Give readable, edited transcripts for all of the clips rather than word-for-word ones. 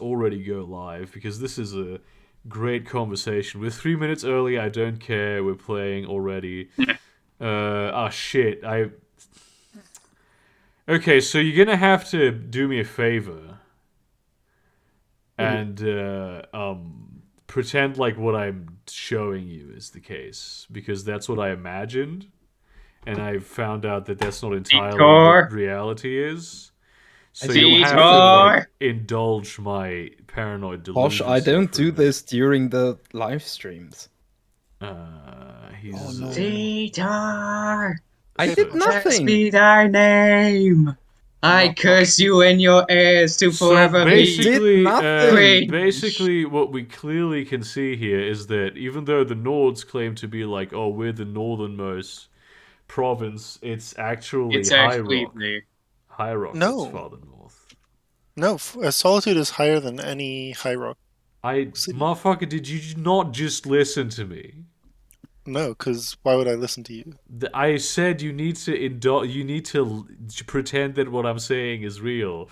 already go live because this is a great conversation. We're 3 minutes early. I don't care. We're playing already. Shit. Okay, so you're gonna have to do me a favor and pretend like what I'm showing you is the case because that's what I imagined, and I found out that that's not entirely what reality is. So you'll have to like indulge my paranoid delusions. Posh, I don't do this during the live streams. He's Titar! I did nothing. Be thy name. I curse you in your ears to forever basically, be. Basically, what we clearly can see here is that even though the Nords claim to be like, oh, we're the northernmost province, it's actually High Rock. High Rock is farther north. No, Solitude is higher than any High Rock. Motherfucker, did you not just listen to me? No, because why would I listen to you? I said you need to pretend that what I'm saying is real,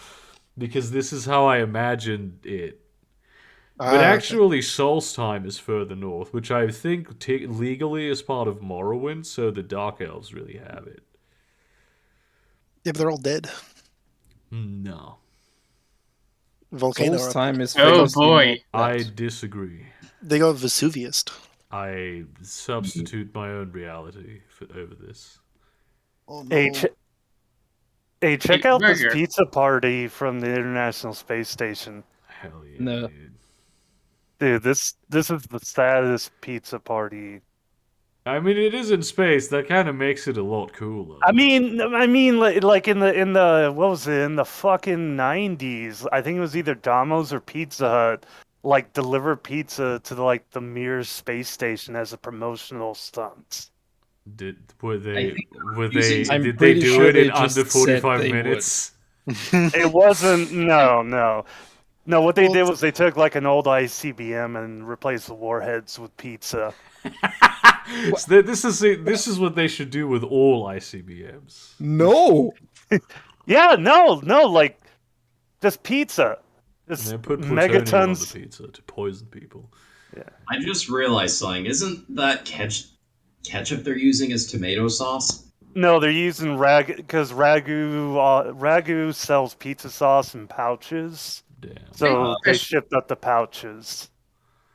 because this is how I imagined it. But actually, Solstheim is further north, which I think legally is part of Morrowind, so the Dark Elves really have it. Yeah, but they're all dead. No. Volcano. Solstheim is oh boy. I disagree. They got Vesuvius. I substitute my own reality over this. Oh, no. Hey, check out this pizza party from the International Space Station. Hell yeah, no. Dude, this is the saddest pizza party. I mean, it is in space. That kind of makes it a lot cooler. I mean, like in the what was it, in the fucking 90s? I think it was either Domino's or Pizza Hut. Like deliver pizza to the Mir space station as a promotional stunt. Did they do sure it they in under 45 minutes? It wasn't. No. What they did was they took like an old ICBM and replaced the warheads with pizza. So this is what they should do with all ICBMs. No. Yeah, no, like just pizza. And they put plutonium on the pizza to poison people. Yeah. I just realized something. Isn't that ketchup they're using as tomato sauce? No, they're using because Ragu sells pizza sauce in pouches. Damn. So they shipped out the pouches.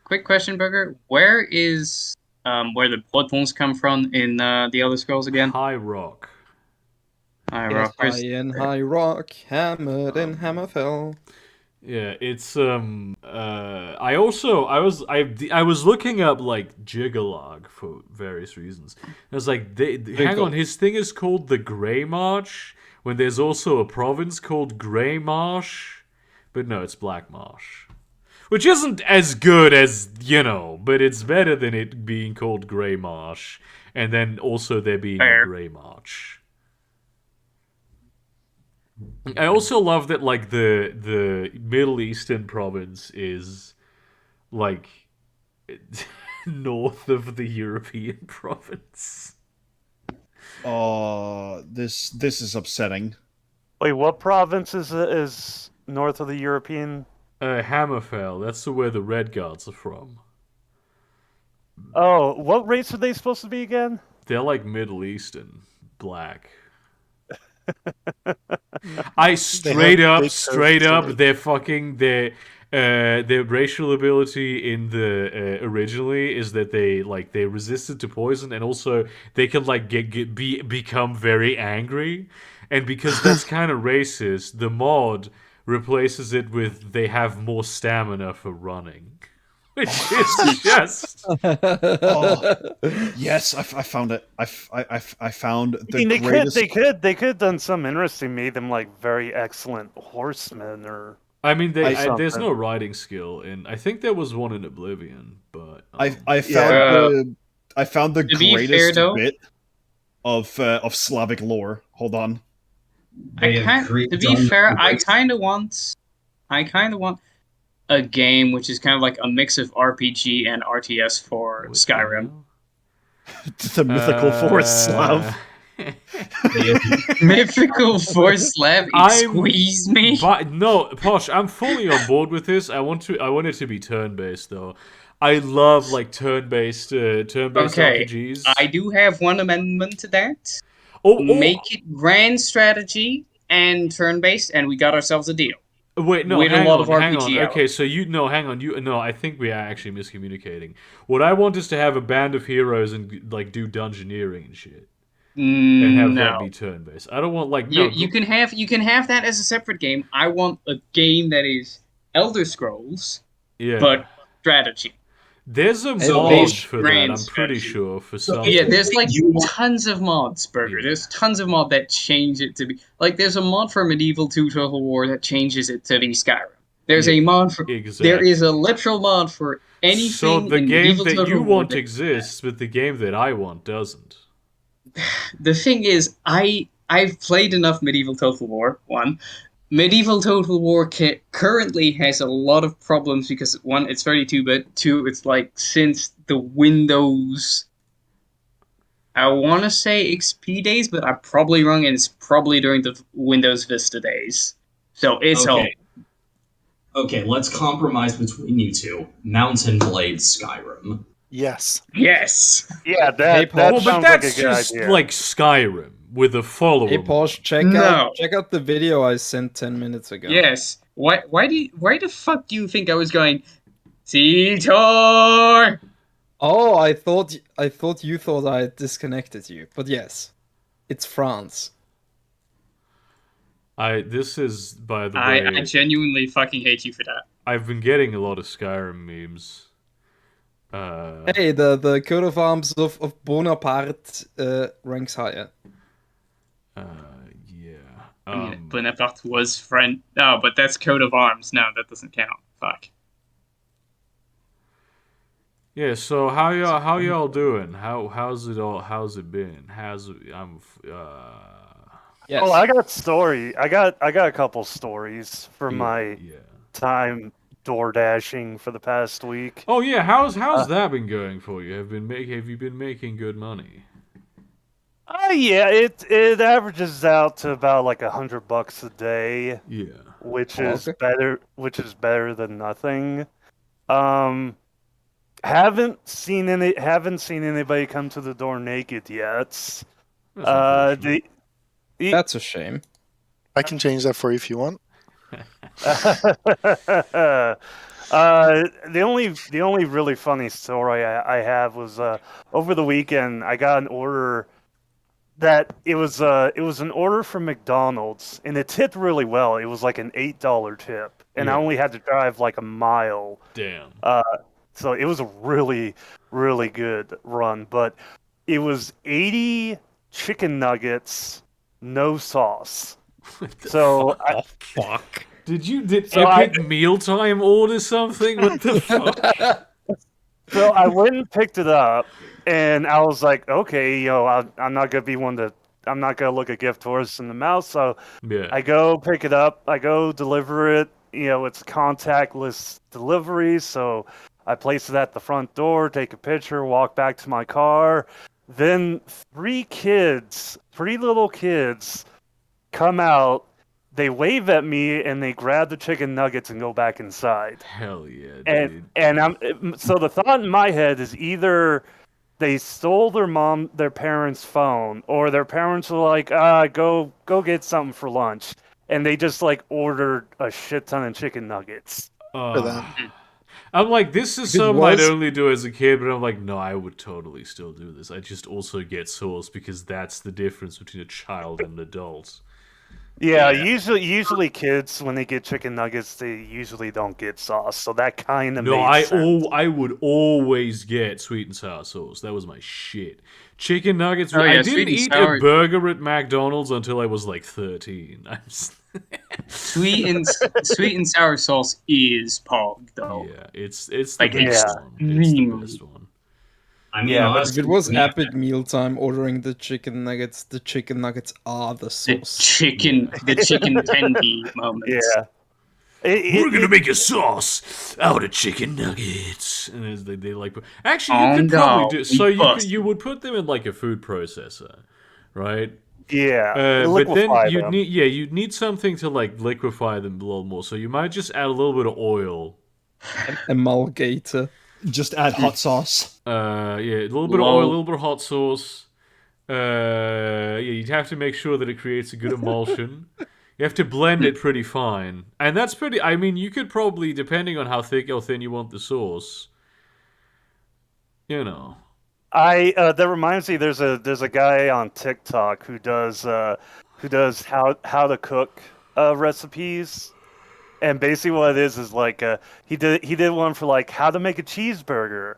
Quick question, Burger. Where is where the blood pools come from in the Elder Scrolls again? High Rock. High Rock. High Rock, hammered in Hammerfell. Yeah, it's I was looking up like Gigalog for various reasons. I was like, hang on, his thing is called the Grey Marsh, when there's also a province called Grey Marsh, but no, it's Black Marsh, which isn't as good as but it's better than it being called Grey Marsh, and then also there being a Grey Marsh. I also love that like the Middle Eastern province is like north of the European province. Oh, this is upsetting. Wait, what province is north of the European? Hammerfell. That's where the Red Guards are from. Oh, what race are they supposed to be again? They're like Middle Eastern, black. I straight up, their racial ability in the originally is that they resisted to poison, and also they can like become very angry, and because that's kind of racist, the mod replaces it with they have more stamina for running. Which is just yes, I found it. I found the greatest. They could have done something interesting, made them like very excellent horsemen, or I mean, there's no riding skill, and I think there was one in Oblivion, but I found the greatest bit of Slavic lore. Hold on. To be fair, I kind of want a game which is kind of like a mix of RPG and RTS for Skyrim. The mythical forest Slav. Mythical Force Lab, I'm- squeeze me. But no, Posh, I'm fully on board with this. I want it to be turn-based though. I love like turn-based Okay, RPGs. I do have one amendment to that. Oh, Make it grand strategy and turn-based, and we got ourselves a deal. wait, no, with a hang lot on, of hang RPG on. Okay, so hang on. No, I think we are actually miscommunicating. What I want is to have a band of heroes and like do dungeoneering and shit, and have that be turn-based. I don't want like You can have that as a separate game. I want a game that is Elder Scrolls, yeah. but strategy. There's a So mod based for that. grand I'm pretty strategy. sure for So some. Yeah, there's like You want- tons of mods, Burger. Yeah. There's tons of mods that change it to be like. There's a mod for Medieval 2 Total War that changes it to be Skyrim. There's Yeah, a mod for. exactly. There is a literal mod for anything. So the in game Medieval that Total you War want that- exists, but the game that I want doesn't. The thing is, I've played enough Medieval Total War 1. Medieval Total War currently has a lot of problems because 1, it's 32-bit, 2, it's like since the Windows, I want to say XP days, but I'm probably wrong, and it's probably during the Windows Vista days. So it's old. Okay, let's compromise between you two. Mountain Blade Skyrim. Yes. Yes. Yeah, Hey, that Paul. Well, but sounds like a that's good just idea. like Skyrim with a follower. Hey, Posh, check No. out the video I sent 10 minutes ago. Yes. Why the fuck do you think I was going, Seator? Oh, I thought you thought I had disconnected you, but yes, it's France. This is, by the way, I genuinely fucking hate you for that. I've been getting a lot of Skyrim memes. Hey, the coat of arms of Bonaparte ranks higher. Yeah. Bonaparte was friend. No, but that's coat of arms. No, that doesn't count. Fuck. Yeah. So how y'all doing? How's it been? Yes. Oh, I got story. I got a couple stories for my yeah. time door dashing for the past week. Oh yeah. How's that been going for you? Have you been making good money? Yeah, it averages out to about like $100 a day, Yeah. which Oh, is okay. better than nothing. Haven't seen anybody come to the door naked yet. That's unfortunate. That's a shame. I can change that for you if you want. The only really funny story I have was over the weekend I got an order that it was an order from McDonald's and it tipped really well. It was like an $8 tip, and I Yeah. only had to drive like a mile. Damn. So it was a really, really good run, but it was 80 chicken nuggets, no sauce. So Oh, fuck. Did So Epic Mealtime order something? What the fuck? So I went and picked it up, and I was like, okay, I'm not gonna be I'm not gonna look a gift horse in the mouth. So Yeah. I go pick it up, I go deliver it. It's contactless delivery, so I place it at the front door, take a picture, walk back to my car. Then three little kids, come out. They wave at me and they grab the chicken nuggets and go back inside. Hell yeah, dude. And so the thought in my head is either they stole their parents' phone, or their parents were like, go get something for lunch, and they just like ordered a shit ton of chicken nuggets. For them. I'm like, this is It something I'd was- only do as a kid, but I'm like, no, I would totally still do this. I just also get sauce because that's the difference between a child and an adult. Yeah, Yeah. usually kids when they get chicken nuggets, they usually don't get sauce, so that kind of No, made sense. I would always get sweet and sour sauce. That was my shit. Chicken nuggets. Oh, I yeah, didn't sweet and eat sour- a burger at McDonald's until I was like 13. Sweet and sour sauce is pog though. Yeah, it's the Like, best it's one. It's the extremely- best one. I mean, Yeah, but honestly, If it was yeah, Epic Mealtime ordering the chicken nuggets are the The sauce. chicken tendy moment. Yeah. We're gonna make a sauce out of chicken nuggets, and as they like. Actually, you Oh, could probably no, do. we So busted. you would put them in like a food processor, right? Yeah, But then liquefy you'd them. you'd need something to like liquefy them a little more. So you might just add a little bit of oil. Emulgator. Just add hot sauce. Yeah, a little bit of oil, a little bit of hot sauce. Yeah, you'd have to make sure that it creates a good emulsion. You have to blend it pretty fine, and that's pretty. I mean, you could probably, depending on how thick or thin you want the sauce, you know. That reminds me. There's a guy on TikTok who does how to cook recipes, and basically what it is like he did one for like how to make a cheeseburger,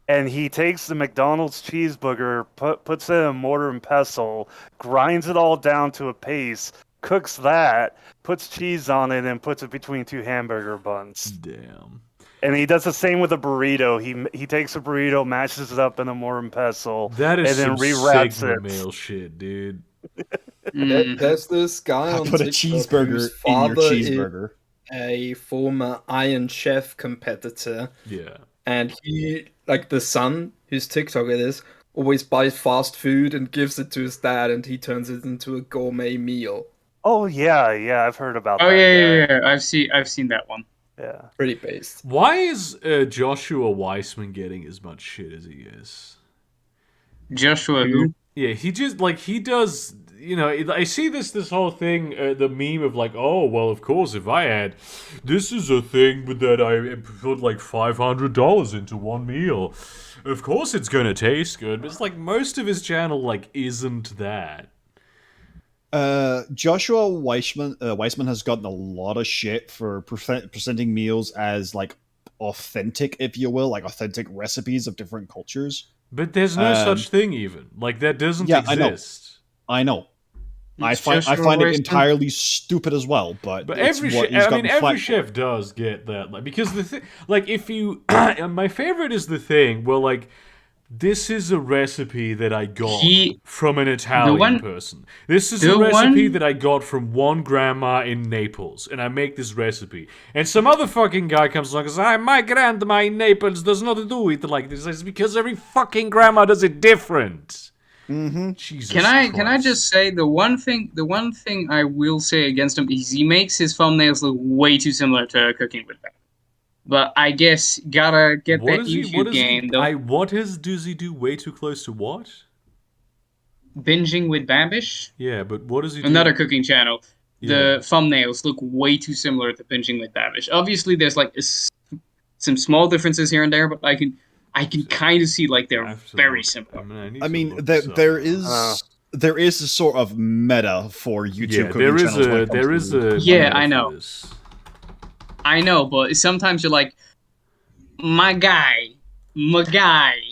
and he takes the McDonald's cheeseburger, puts it in a mortar and pestle, grinds it all down to a paste, cooks that, puts cheese on it, and puts it between two hamburger buns. Damn. And he does the same with a burrito. He takes a burrito, mashes it up in a mortar and pestle, That is and then some rewraps Sigma it. male shit, dude. There's this guy on Put a TikTok cheeseburger whose in your father cheeseburger. is a former Iron Chef competitor, Yeah. and he, like the son, whose TikTok it is, always buys fast food and gives it to his dad, and he turns it into a gourmet meal. Oh yeah, I've heard about Oh that. yeah. I've seen that one. Yeah. Pretty based. Why is Joshua Weissman getting as much shit as he is? Joshua who? Yeah, he just like he does. You know, I see this whole thing, the meme of like, oh well, of course, if I had, this is a thing that I put like $500 into one meal. Of course, it's gonna taste good. But it's like most of his channel like isn't that. Joshua Weissman has gotten a lot of shit for presenting meals as like authentic, if you will, like authentic recipes of different cultures. But there's no such thing even. Like that doesn't exist. I know. I Joshua find it Weissman? entirely stupid as well, but it's every what he's gotten every flack for. chef does get that, like, because the thing, like, if you, my favorite is the thing where like, this is a recipe that I got from an Italian person. This is a recipe that I got from one grandma in Naples, and I make this recipe. And some other fucking guy comes along and says, my grandma in Naples does not do it like this. It's because every fucking grandma does it different. Mm-hmm. Jesus Can I Christ. just say the one thing I will say against him is he makes his thumbnails look way too similar to Cooking with That. But I guess gotta get that YouTube game though. What does he do way too close to what? Binging with Babish? Yeah, but what does he do? Another cooking channel. Yeah. The thumbnails look way too similar to Binging with Babish. Obviously, there's like some small differences here and there, but I can kind of see like they're very similar. I mean, there is a sort of meta for YouTube cooking channels. I know. I know, but sometimes you're like, my guy.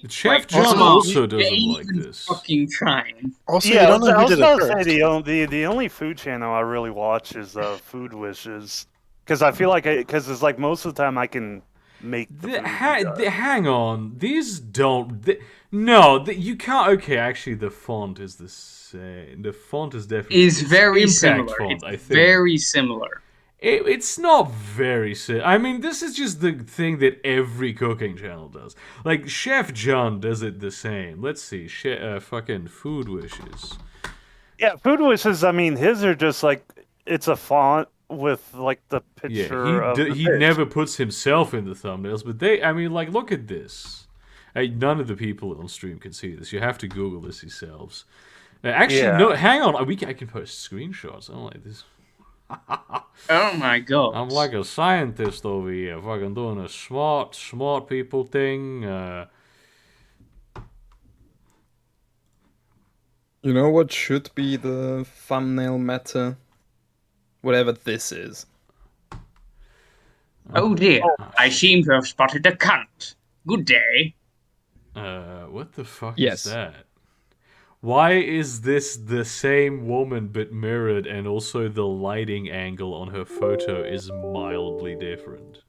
Chef John also doesn't like this. Fucking trying. Also, Yeah, you don't know I who was did about it to first. say the only food channel I really watch is Food Wishes, because I feel like it's like most of the time I can make the food hang on, these don't. You can't. Okay, actually, the font is the same. The font is definitely very Impact similar. Font, It's I think. very similar. It's not very similar. I mean, this is just the thing that every cooking channel does. Like Chef John does it the same. Let's see, fucking Food Wishes. Yeah, Food Wishes. I mean, his are just like it's a font with like the picture of the he fish. never puts himself in the thumbnails, but I mean, like, look at this. None of the people on stream can see this. You have to Google this yourselves. Actually, no, hang on. I can post screenshots. I don't like this. Oh my god. I'm like a scientist over here, fucking doing a smart people thing. You know what should be the thumbnail meta? Whatever this is. Oh dear, I seem to have spotted a cunt. Good day. What the fuck Yes. is that? Why is this the same woman but mirrored, and also the lighting angle on her photo is mildly different?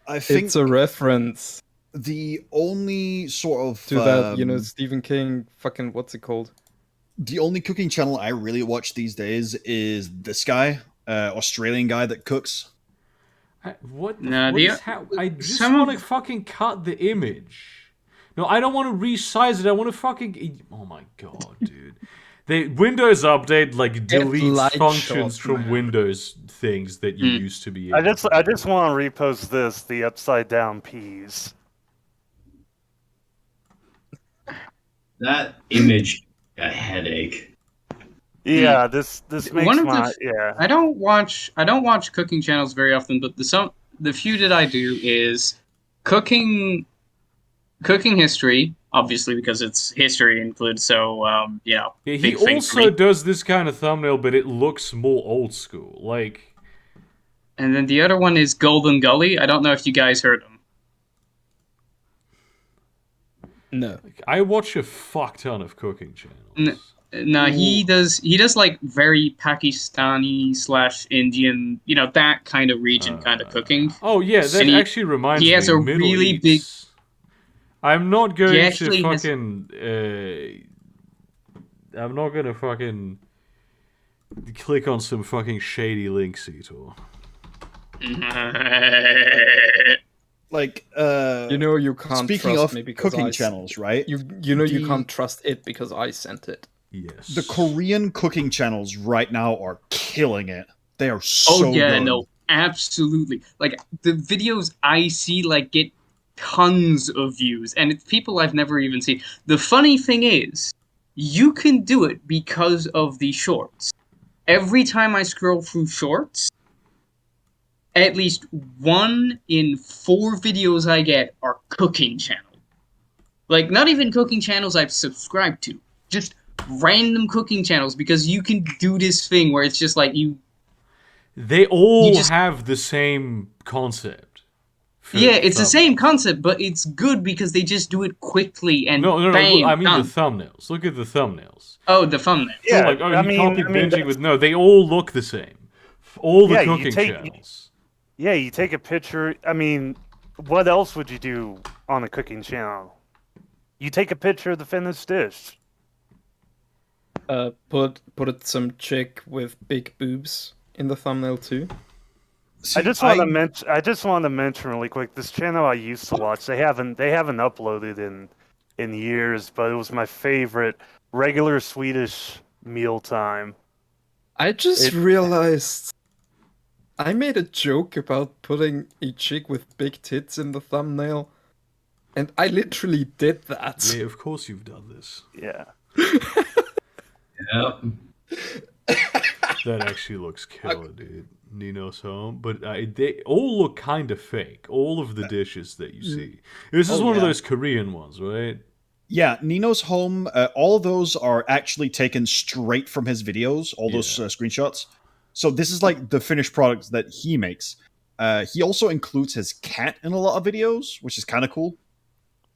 I think It's a reference the only sort of to that, Stephen King fucking, what's it called? the only cooking channel I really watch these days is this guy, Australian guy that cooks. I just some want of- to fucking cut the image. No, I don't want to resize it. I want to fucking. Oh my god, dude. Windows Update like deletes light functions shot, from man. Windows things that you used to be I able just to I do. just want to repost this, the upside down peas. That image, a headache. Yeah, this makes One of my the I don't watch cooking channels very often, but the few that I do is cooking history, obviously because it's history included. So Yeah, he big thing for also me. does this kind of thumbnail, but it looks more old school. Like, And then the other one is Golden Gully. I don't know if you guys heard him. No. I watch a fuck ton of cooking channels. No, he does like very Pakistani / Indian, that kind of region kind of cooking. Oh yeah, that And actually reminds me. he has a Middle really East. big. I'm not He going to actually has- fucking. I'm not gonna fucking click on some fucking shady links, Etor. Like, You can't speaking trust of me because cooking I channels, right? You The- can't trust it because I sent it. Yes. The Korean cooking channels right now are killing it. They are so Oh yeah, good. no, absolutely. Like the videos I see, like get tons of views, and it's people I've never even seen. The funny thing is, you can do it because of the shorts. Every time I scroll through shorts, at least 1 in 4 videos I get are cooking channels. Like, not even cooking channels I've subscribed to. Just random cooking channels, because you can do this thing where it's just like They all just- have the same concept. Yeah, it's the same thumbnails. concept, but it's good because they just do it quickly and No. bang, I mean done. the thumbnails. Look at the thumbnails. Oh, the thumbnail. Yeah, Like, I he mean, copied binging that's- with no. They all look the same. All the Yeah, you cooking take- channels. Yeah, you take a picture. I mean, what else would you do on a cooking channel? You take a picture of the finished dish. Put some chick with big boobs in the thumbnail too. See, I just want to mention really quick this channel I used to watch. They haven't uploaded in years, but it was my favorite regular Swedish mealtime. I just realized I made a joke about putting a chick with big tits in the thumbnail, and I literally did that. Yeah, of course you've done this. Yeah. Yep. That actually looks killer, dude. Nino's home, but they all look kind of fake. All of the dishes that you see. This is Oh, one of yeah. those Korean ones, right? Yeah, Nino's home. All of those are actually taken straight from his videos. All those screenshots. So this is like the finished product that he makes. He also includes his cat in a lot of videos, which is kind of cool.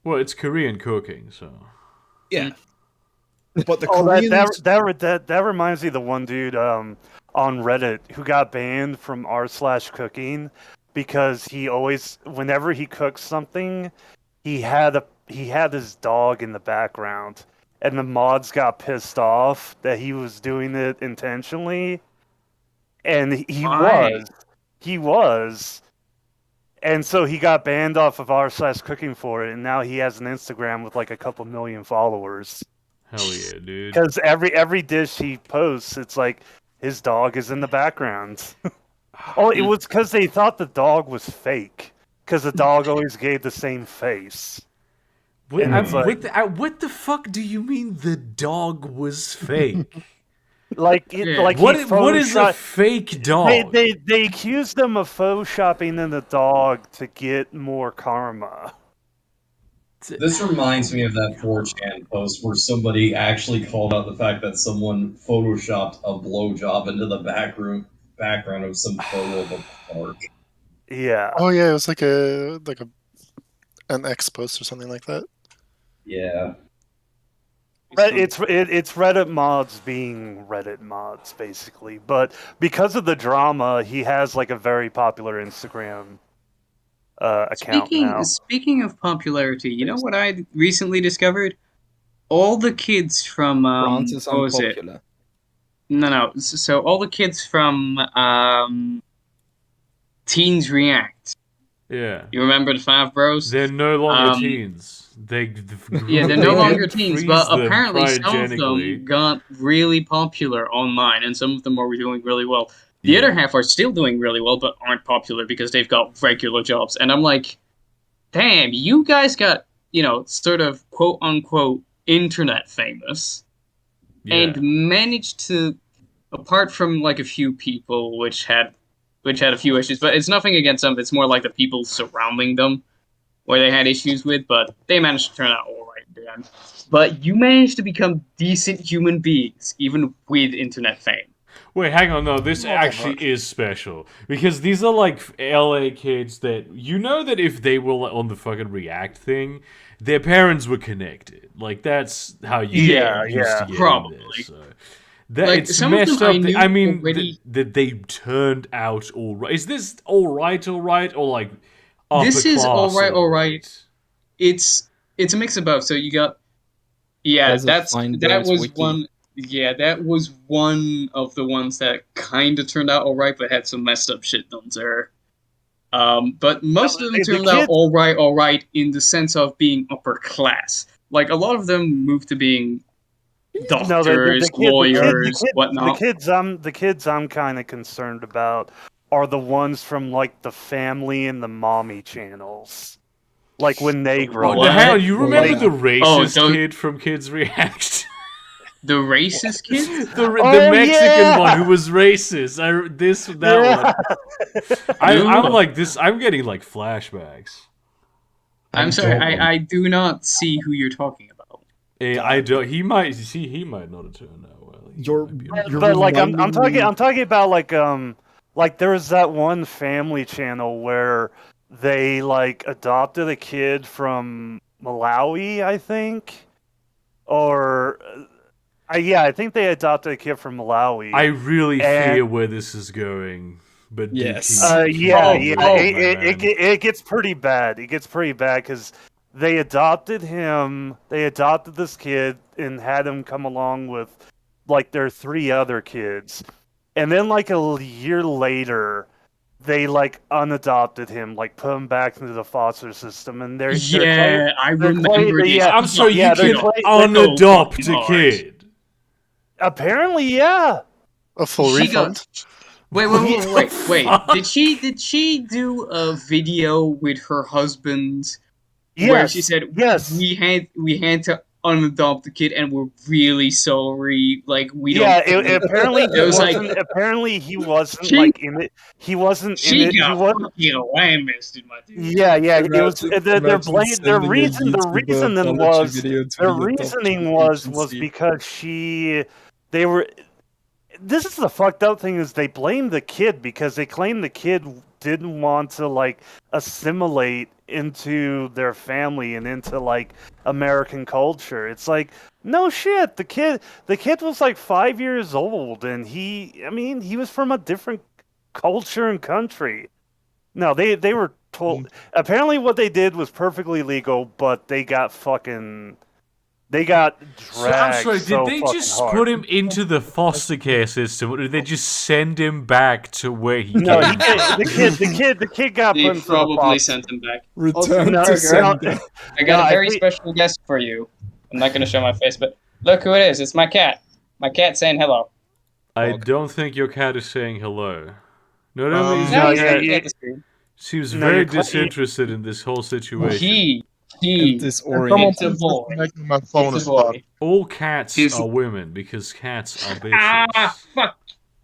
Well, it's Korean cooking, so. Yeah. But the Oh, Koreans... that reminds me of the one dude on Reddit who got banned from r/cooking because he always, whenever he cooks something, he had his dog in the background, and the mods got pissed off that he was doing it intentionally, and he Why? was, and so he got banned off of r/cooking for it, and now he has an Instagram with like a couple million followers. Hell yeah, dude. Because every dish he posts, it's like his dog is in the background. Oh, it was because they thought the dog was fake. Because the dog always gave the same face. What, And it's like- what the fuck do you mean the dog was fake? Like, Yeah. like what he is a Photoshop- fake dog? They accused him of photoshopping in the dog to get more karma. This reminds me of that 4chan post where somebody actually called out the fact that someone photoshopped a blowjob into the background of some photo of a park. Yeah. Oh yeah, it was like an X post or something like that. Yeah. But it's Reddit mods being Reddit mods, basically. But because of the drama, he has like a very popular Instagram account now. Speaking of popularity, you know what I recently discovered? All the kids from France is what was it? unpopular. No. So all the kids from Teens React, Yeah. You remember the Five Bros? They're no longer Um, teens. Yeah, they're no longer teens, but freeze them apparently some of cryogenically. them got really popular online, and some of them are doing really well. The other half are still doing really well, but aren't popular because they've got regular jobs. And I'm like, damn, you guys got, sort of quote-unquote internet famous, and managed to, apart from like a few people which had a few issues, but it's nothing against them, it's more like the people surrounding them where they had issues with, but they managed to turn out all right in the end. But you managed to become decent human beings, even with internet fame. Wait, hang on. No, this actually is special because these are like LA kids that you know that if they were on the fucking React thing, their parents were connected. Like that's how you used to get probably. in there, so. That Like, it's some of messed them up. I mean, already... that they turned out all right. Is this all right, or like upper This is class all right. It's a mix of both. So you got, that was wiki. one. Yeah, that was one of the ones that kind of turned out all right, but had some messed up shit done to her. But most of them turned out all right in the sense of being upper class. Like a lot of them moved to being doctors, lawyers, whatnot. The kids I'm kind of concerned about are the ones from like the family and the mommy channels. Like when they grow up. Hell, you remember the racist kid from Kids React? The racist kid? the Mexican one who was racist. One. I'm like this. I'm getting like flashbacks. I'm sorry. I do not see who you're talking about. I don't. He might not have turned out well. But like I'm talking about like there was that one family channel where they like adopted a kid from Malawi, I think, or. I think they adopted a kid from Malawi. I really fear where this is going, but yes, it gets pretty bad. It gets pretty bad because they adopted him. They adopted this kid and had him come along with like their 3 other kids, and then like a year later, they like unadopted him, like put him back into the foster system, and I remember. I'm sorry, you can unadopt a kid. Apparently, yeah. A full refund. Wait. Did she do a video with her husband where she said, "Yes, we had to unadopt the kid, and we're really sorry. Like we don't." Yeah, apparently he wasn't like in it. He wasn't in it. He wasn't. Lambasted, my dude. Yeah. It was their reasoning was because they were. This is the fucked up thing is they blame the kid because they claim the kid didn't want to like assimilate into their family and into like American culture. It's like no shit. The kid was like 5 years old and he was from a different culture and country. No, they were told. Apparently, what they did was perfectly legal, but they got dragged. I'm sorry, did they just put him into the foster care system, or did they just send him back to where he came from? The kid got put into the probably sent him back. Return to sender. I got a very special guest for you. I'm not going to show my face, but look who it is. It's my cat. My cat's saying hello. I don't think your cat is saying hello. She was very disinterested in this whole situation. Disoriented. My phone is locked. All cats are women because cats are bitches. Ah, fuck.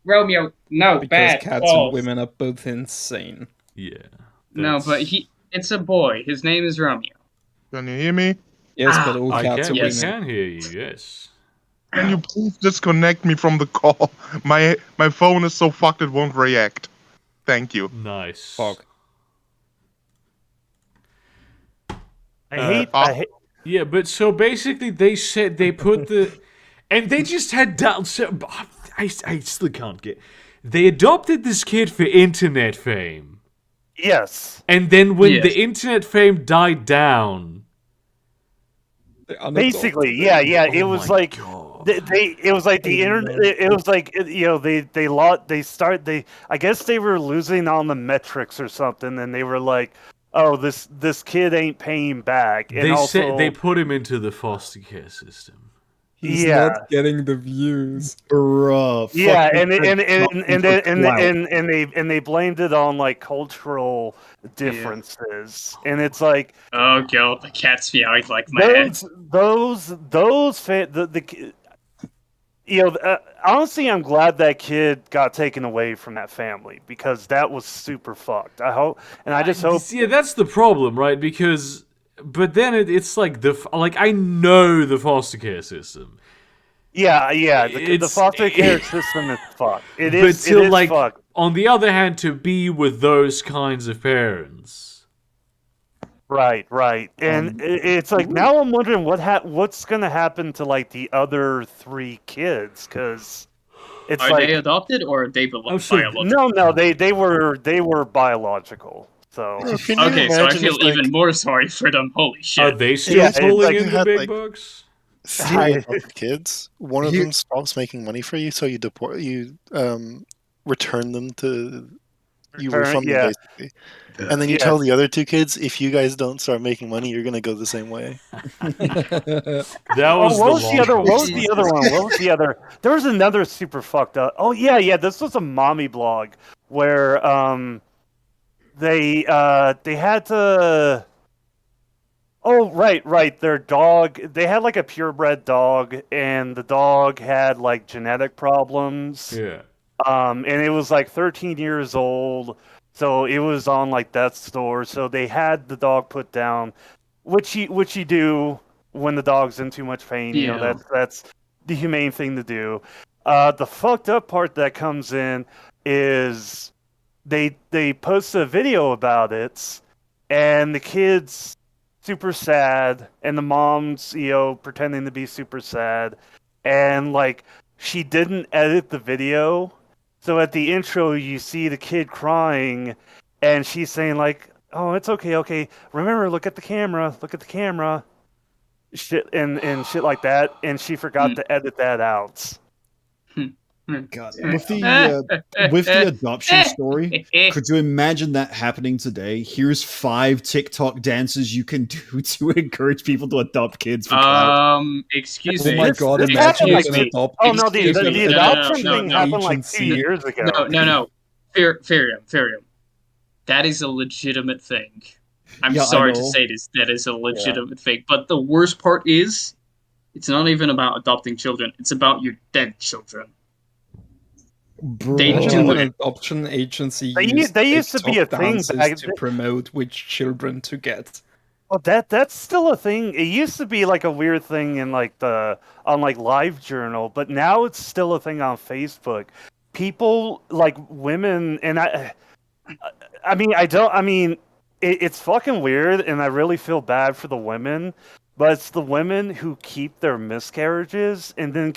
Romeo, no, Because bad. cats and women are both insane. Yeah. No, but it's a boy. His name is Romeo. Can you hear me? Yes, but all cats are women. I can hear you, yes. Can you please disconnect me from the call? My phone is so fucked it won't react. Thank you. Nice. Fuck. I hate. Yeah, but so basically they said they put and they just had down. So, I still can't get. They adopted this kid for internet fame. Yes. And then when the internet fame died down. Basically, yeah. It was like it was like the internet. It was like I guess they were losing on the metrics or something, and they were like, oh, this kid ain't paying back, and They also said they put him into the foster care system. He's yeah. not getting the views. Bruh. Yeah, fucking and they blamed it on like cultural differences, and it's like Oh god, the cat's meowing like mad. Honestly, I'm glad that kid got taken away from that family because that was super fucked. I just hope. Yeah, that's the problem, right? Because, but then it's like I know the foster care system. Yeah, the It's- foster care system is fucked. It But is till, like, fucked. on the other hand, to be with those kinds of parents. Right, and it's like now I'm wondering what's gonna happen to like the other 3 kids because it's Are like they adopted or are they biological? no, they were biological. So Can you Okay, so I imagine feel if, like, even more sorry for them. Holy Are shit. they still Yeah, it's pulling like in you the had, big like, bucks? 3 adopted kids, one of Here- them stops making money for you, so you return them to you refund them yeah. basically, and then you Yeah. tell the other 2 kids, if you guys don't start making money, you're gonna go the same way. That was What was the other? long What was the other one? What was the other? There was another super fucked up. Oh yeah. This was a mommy blog where they had to. Oh right. Their dog. They had like a purebred dog, and the dog had like genetic problems. Yeah. And it was like 13 years old, so it was on like death's door. So they had the dog put down, which you do when the dog's in too much pain. You know, Yeah. that's the humane thing to do. The fucked up part that comes in is they post a video about it, and the kid's super sad, and the mom's pretending to be super sad, and like she didn't edit the video. So at the intro, you see the kid crying, and she's saying like, "Oh, it's okay. Remember, look at the camera." Shit and shit like that, and she forgot to edit that out. God, with the adoption story, could you imagine that happening today? Here's 5 TikTok dances you can do to encourage people to adopt kids for clout. Excuse Oh me. my god, This imagine happened you like can adopt. Oh no, the Excuse me. adoption No, thing happened like 2 agency. years ago. No. Firium. That is a legitimate thing. I'm Yeah, I sorry to know. say this. That is a legitimate thing. But the worst part is, it's not even about adopting children. It's about your dead children. They Imagine do an it. adoption agency. They used to be a TikTok thing dances back to promote which children to get. Oh, that's still a thing. It used to be like a weird thing in like on like LiveJournal, but now it's still a thing on Facebook. People like women, and it's fucking weird, and I really feel bad for the women. But it's the women who keep their miscarriages and then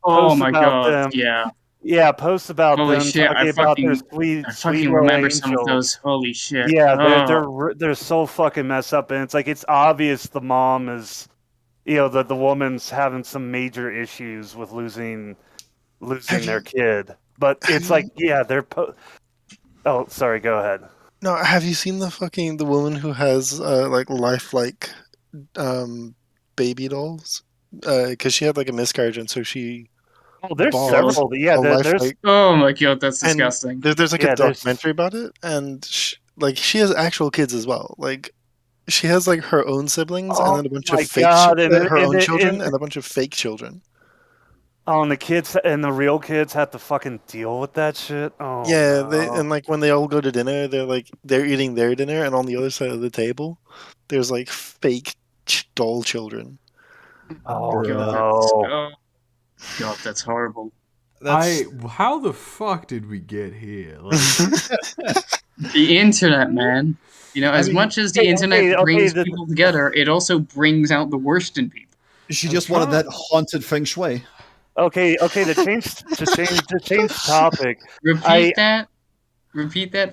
Oh post my about god. them. Yeah. Yeah, post about Holy them shit, talking I about their fucking sweet little remember some of angel. those. Holy shit. Yeah, Oh. they're so fucking messed up, and it's like it's obvious the mom is, the woman's having some major issues with losing their kid. But it's like, yeah, Oh, sorry, go ahead. No, have you seen the woman who has like lifelike baby dolls? Because she had like a miscarriage, and so she Oh, there's bought several. Yeah, a there's lifelike. Oh my god, that's And disgusting. there's like Yeah, a there's- documentary about it, and she has actual kids as well. Like she has like her own siblings, and then a bunch Oh my of fake God, and her own it- children, and- and a bunch of fake children. Oh, and the kids and the real kids have to fucking deal with that shit. Oh, Yeah, no. and like when they all go to dinner, they're eating their dinner, and on the other side of the table, there's like fake doll children. Oh God. no. Oh, god, that's horrible. How the fuck did we get here? Like, The internet, man. As much as the internet brings the- people together, it also brings out the worst in people. She just wanted that haunted feng shui. Okay. To change topic. Repeat that,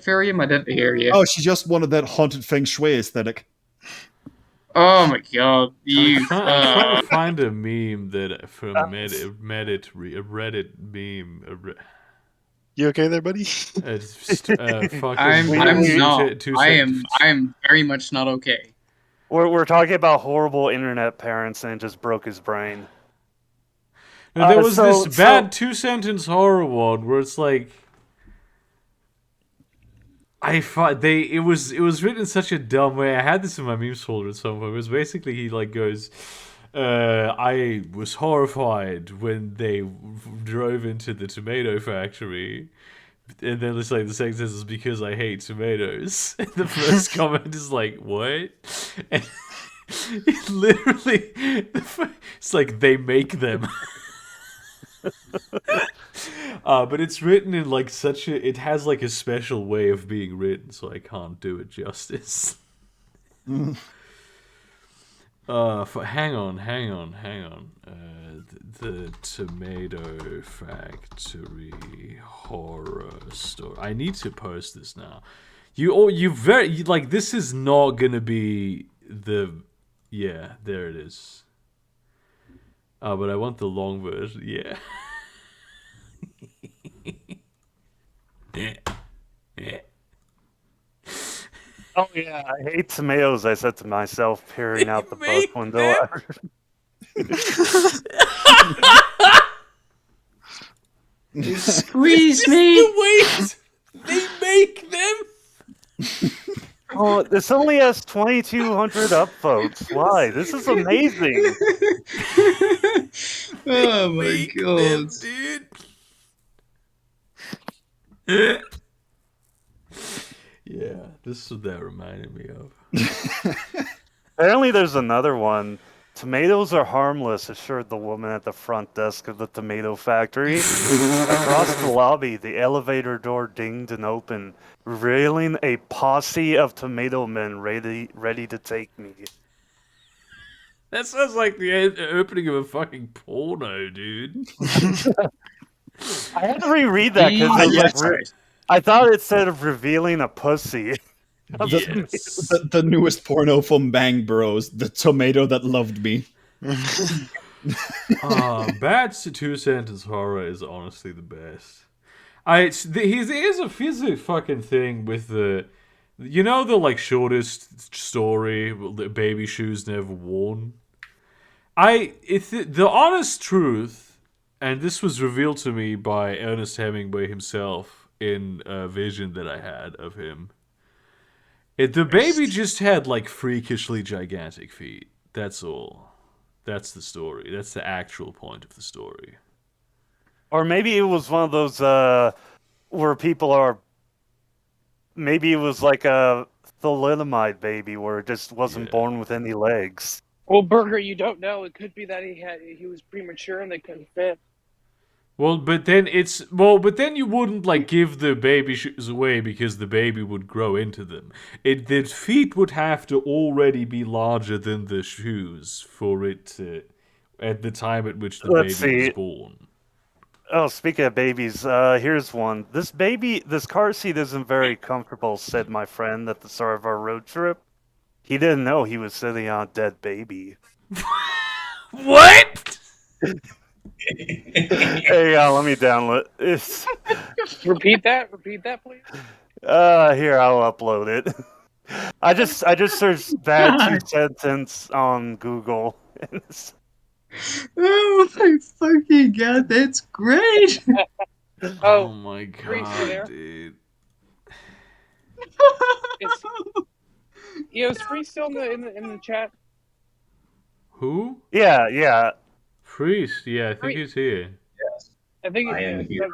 Firium. I didn't hear you. Oh, she just wanted that haunted feng shui aesthetic. Oh my god, I'm trying to find a meme that from a Reddit meme. You okay there, buddy? Fucking I'm not. I am very much not okay. We're talking about horrible internet parents, and it just broke his brain. Now, there was this bad 2-sentence horror one where it's like, it was written in such a dumb way. I had this in my memes folder at some point. It was basically he like goes, I was horrified when they drove into the tomato factory. And then it's like the second sentence is because I hate tomatoes. And the first comment is like, what? And it literally, it's like they make them. But it's written in like it has like a special way of being written, so I can't do it justice. Hang on. The Tomato Factory horror story. I need to post this now. This is not gonna be yeah, there it is. But I want the long version. Yeah. Oh yeah, I hate tomatoes. I said to myself, peering out the bus window. Squeeze me. Wait, they make them. Oh, this only has 2,200 upvotes. Why? This is amazing. Oh my god, dude. Yeah, this is what that reminded me of. Apparently, there's another one. Tomatoes are harmless, assured the woman at the front desk of the tomato factory. Across the lobby, the elevator door dinged and opened, revealing a posse of tomato men ready to take me. That sounds like the opening of a fucking porno, dude. I had to reread that because I thought it said revealing a pussy. Yes. The newest porno from Bang Bros, the tomato that loved me. Bad 2-sentence horror is honestly the best. Here's a fucking thing with the, you know, the like shortest story, the baby shoes never worn. The honest truth, and this was revealed to me by Ernest Hemingway himself in a vision that I had of him. The baby just had like freakishly gigantic feet. That's all. That's the story. That's the actual point of the story. Or maybe it was one of those where people are. Maybe it was like a thalidomide baby where it just wasn't born with any legs. Well, Burger, you don't know. It could be that he was premature and they couldn't fit. But then you wouldn't like give the baby shoes away because the baby would grow into them. The feet would have to already be larger than the shoes for it to, at the time at which the baby was born. Oh, speaking of babies, here's one. This car seat isn't very comfortable, said my friend at the start of our road trip. He didn't know he was sitting on a dead baby. What? Hey, let me download this. Repeat that, please. Here, I'll upload it. I just searched bad 2-sentence on Google. Oh my fucking god, that's great! Oh my god, dude. Is Free still in the chat? Who? Yeah. Priest, yeah, I think he's here. Yes. I think I am here.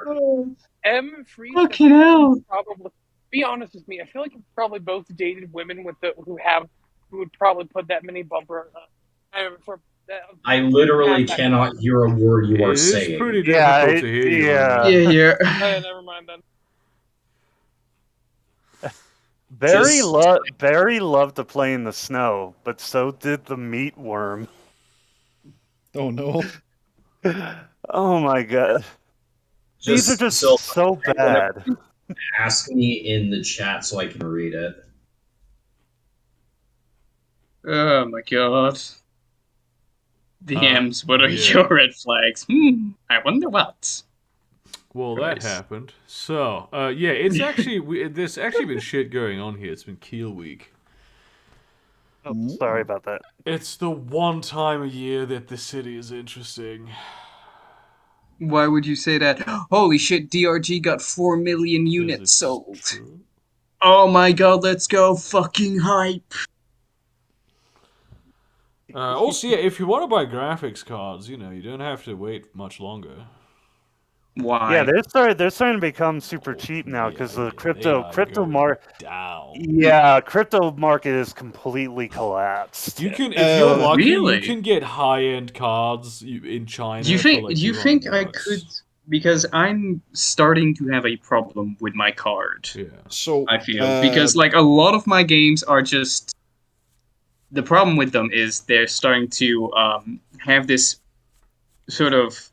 M Free. Fucking hell! Probably. Be honest with me. I feel like you've probably both dated women who would probably put that many bumper. I literally cannot hear a word you are saying. It's pretty difficult to hear you. Yeah. Never mind then. Barry loved to play in the snow, but so did the meatworm. Oh no. Oh my god. These are just so bad. Ask me in the chat so I can read it. Oh my god. DMs, what are your red flags? I wonder what. Well, Christ. that happened. So, yeah, it's actually there's actually been shit going on here. It's been Keel Week. Oh, sorry about that. It's the one time a year that the city is interesting. Why would you say that? Holy shit, DRG got 4 million Is units it sold. true? Oh my god, let's go. Fucking hype. Also, yeah, if you want to buy graphics cards, you don't have to wait much longer. Why? Yeah, they're starting to become super cheap now because the crypto market. down. Yeah, crypto market is completely collapsed. You can, if you're lucky, Really? you can get high-end cards in China. Do you for think? like Do you think $200. I could? Because I'm starting to have a problem with my card. Yeah. So I feel because like a lot of my games are just. The problem with them is they're starting to have this sort of.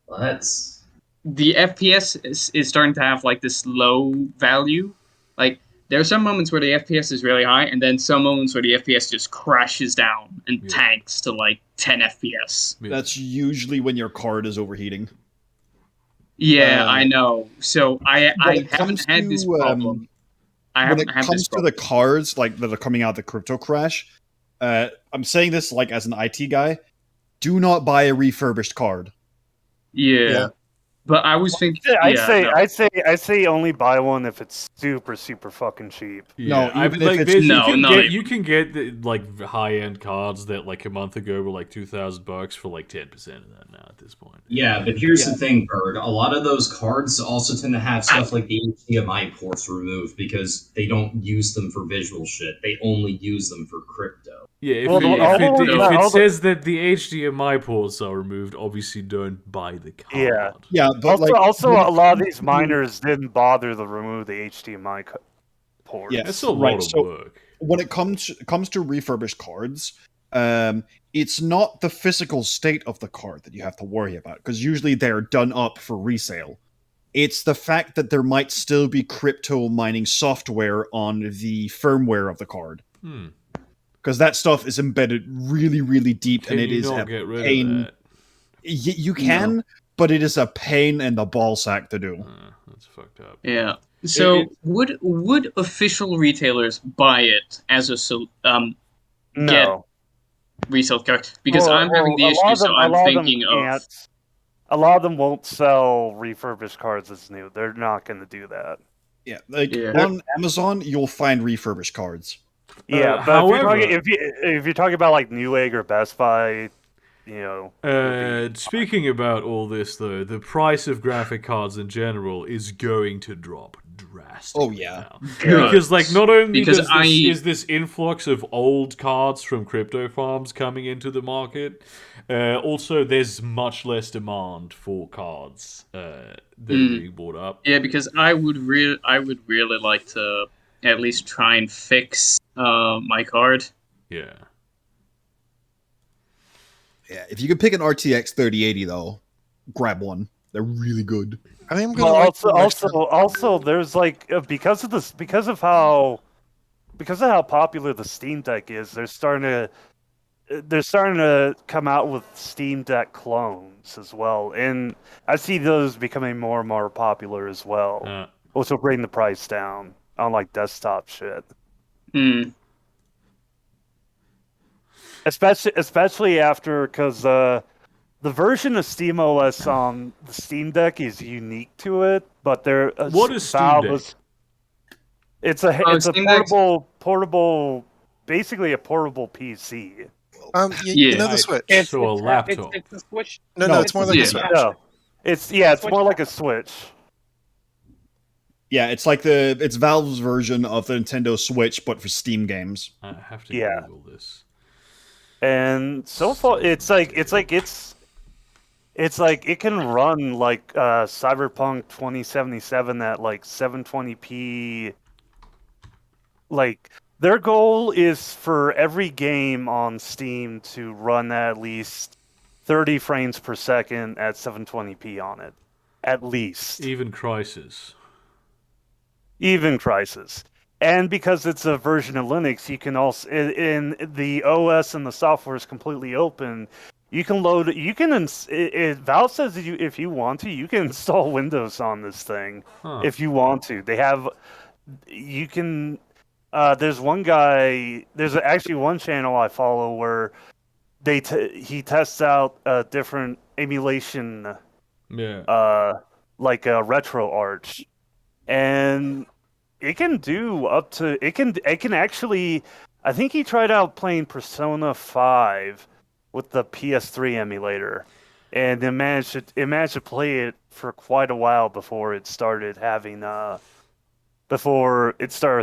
Well, that's The FPS is starting to have like this low value. Like there are some moments where the FPS is really high, and then some moments where the FPS just crashes down and tanks to like 10 FPS. Yeah. that's usually when your card is overheating. Yeah, I know. So I it comes haven't had this to, problem. I when haven't it had comes this to problem. the cards like that are coming out of the crypto crash, I'm saying this like as an IT guy, do not buy a refurbished card. Yeah. But I was thinking. I'd say only buy one if it's super fucking cheap. Yeah, No, I even mean, if like it's- you No, can not get even. you can get like high-end cards that like a month ago were like $2,000 for like 10% of that now at this point. yeah, but here's the thing, Bird. A lot of those cards also tend to have stuff like the HDMI ports removed because they don't use them for visual shit. They only use them for crypto. Yeah, if Well, it says that the HDMI ports are removed, obviously don't buy the card. Yeah. Yeah, but Also, a lot of these miners didn't bother to remove the HDMI port. Yes, That's a lot of work. When it comes to refurbished cards, it's not the physical state of the card that you have to worry about, because usually they're done up for resale. It's the fact that there might still be crypto mining software on the firmware of the card. Because that stuff is embedded really, really deep, Can and it you is not a get rid pain. of that? You can, but it is a pain in the ballsack to do. That's fucked up. Yeah. So would official retailers buy it as No. resale card? Because Well, I'm having the a lot issue, of so them- I'm a lot of them thinking of. can't. A lot of them won't sell refurbished cards as new. They're not going to do that. Yeah, like Yeah. on Amazon, you'll find refurbished cards. Yeah, but however- if you're talking about like Newegg or Best Buy, Speaking about all this, though, the price of graphic cards in general is going to drop drastically. Oh yeah, now. Good. Because like not only Because is this influx of old cards from crypto farms coming into the market, also there's much less demand for cards that are being bought up. Yeah, because I would really like to at least try and fix my card. Yeah. yeah. If you can pick an RTX 3080 though, grab one. They're really good. I think I'm gonna Well, like also, there's like because of how popular the Steam Deck is, they're starting to come out with Steam Deck clones as well, and I see those becoming more and more popular as well, which will bring the price down on like desktop shit. Especially after, because the version of SteamOS on the Steam Deck is unique to it, but What is Steam Deck? It's a Steam Deck's- portable, basically a portable PC. you know the Switch. So a laptop. It's the Switch. No, it's more like yeah. a Switch. No, it's Switch more like a Switch. Yeah, it's like it's Valve's version of the Nintendo Switch, but for Steam games. I have to Yeah. Google this. And so far, it's like it can run like Cyberpunk 2077 at like 720p. Like their goal is for every game on Steam to run at least 30 frames per second at 720p on it, at least. Even Crysis. Even Crysis. And because it's a version of Linux, you can also, in the OS and the software is completely open, You can load. You can. Valve says that if you want to, you can install Windows on this thing if you want to. They have. You can. There's one guy. There's actually one channel I follow where he tests out different emulation. Yeah. Like RetroArch, and it can do up to. It can actually. I think he tried out playing Persona 5 with the PS3 emulator, and it managed to play it for quite a while before it started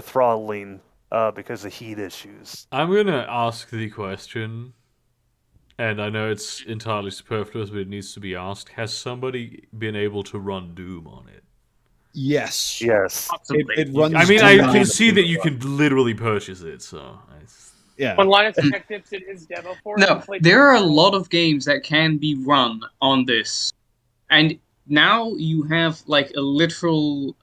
throttling because of heat issues. I'm gonna ask the question, and I know it's entirely superfluous, but it needs to be asked. Has somebody been able to run Doom on it? Yes. Yes. It runs. I mean, Doom I on can the see that PS4. you can literally purchase it, so. Yeah. When Linus Tech Tips did his demo for it, No, he played there are a Doom. lot of games that can be run on this, and now you have like a literal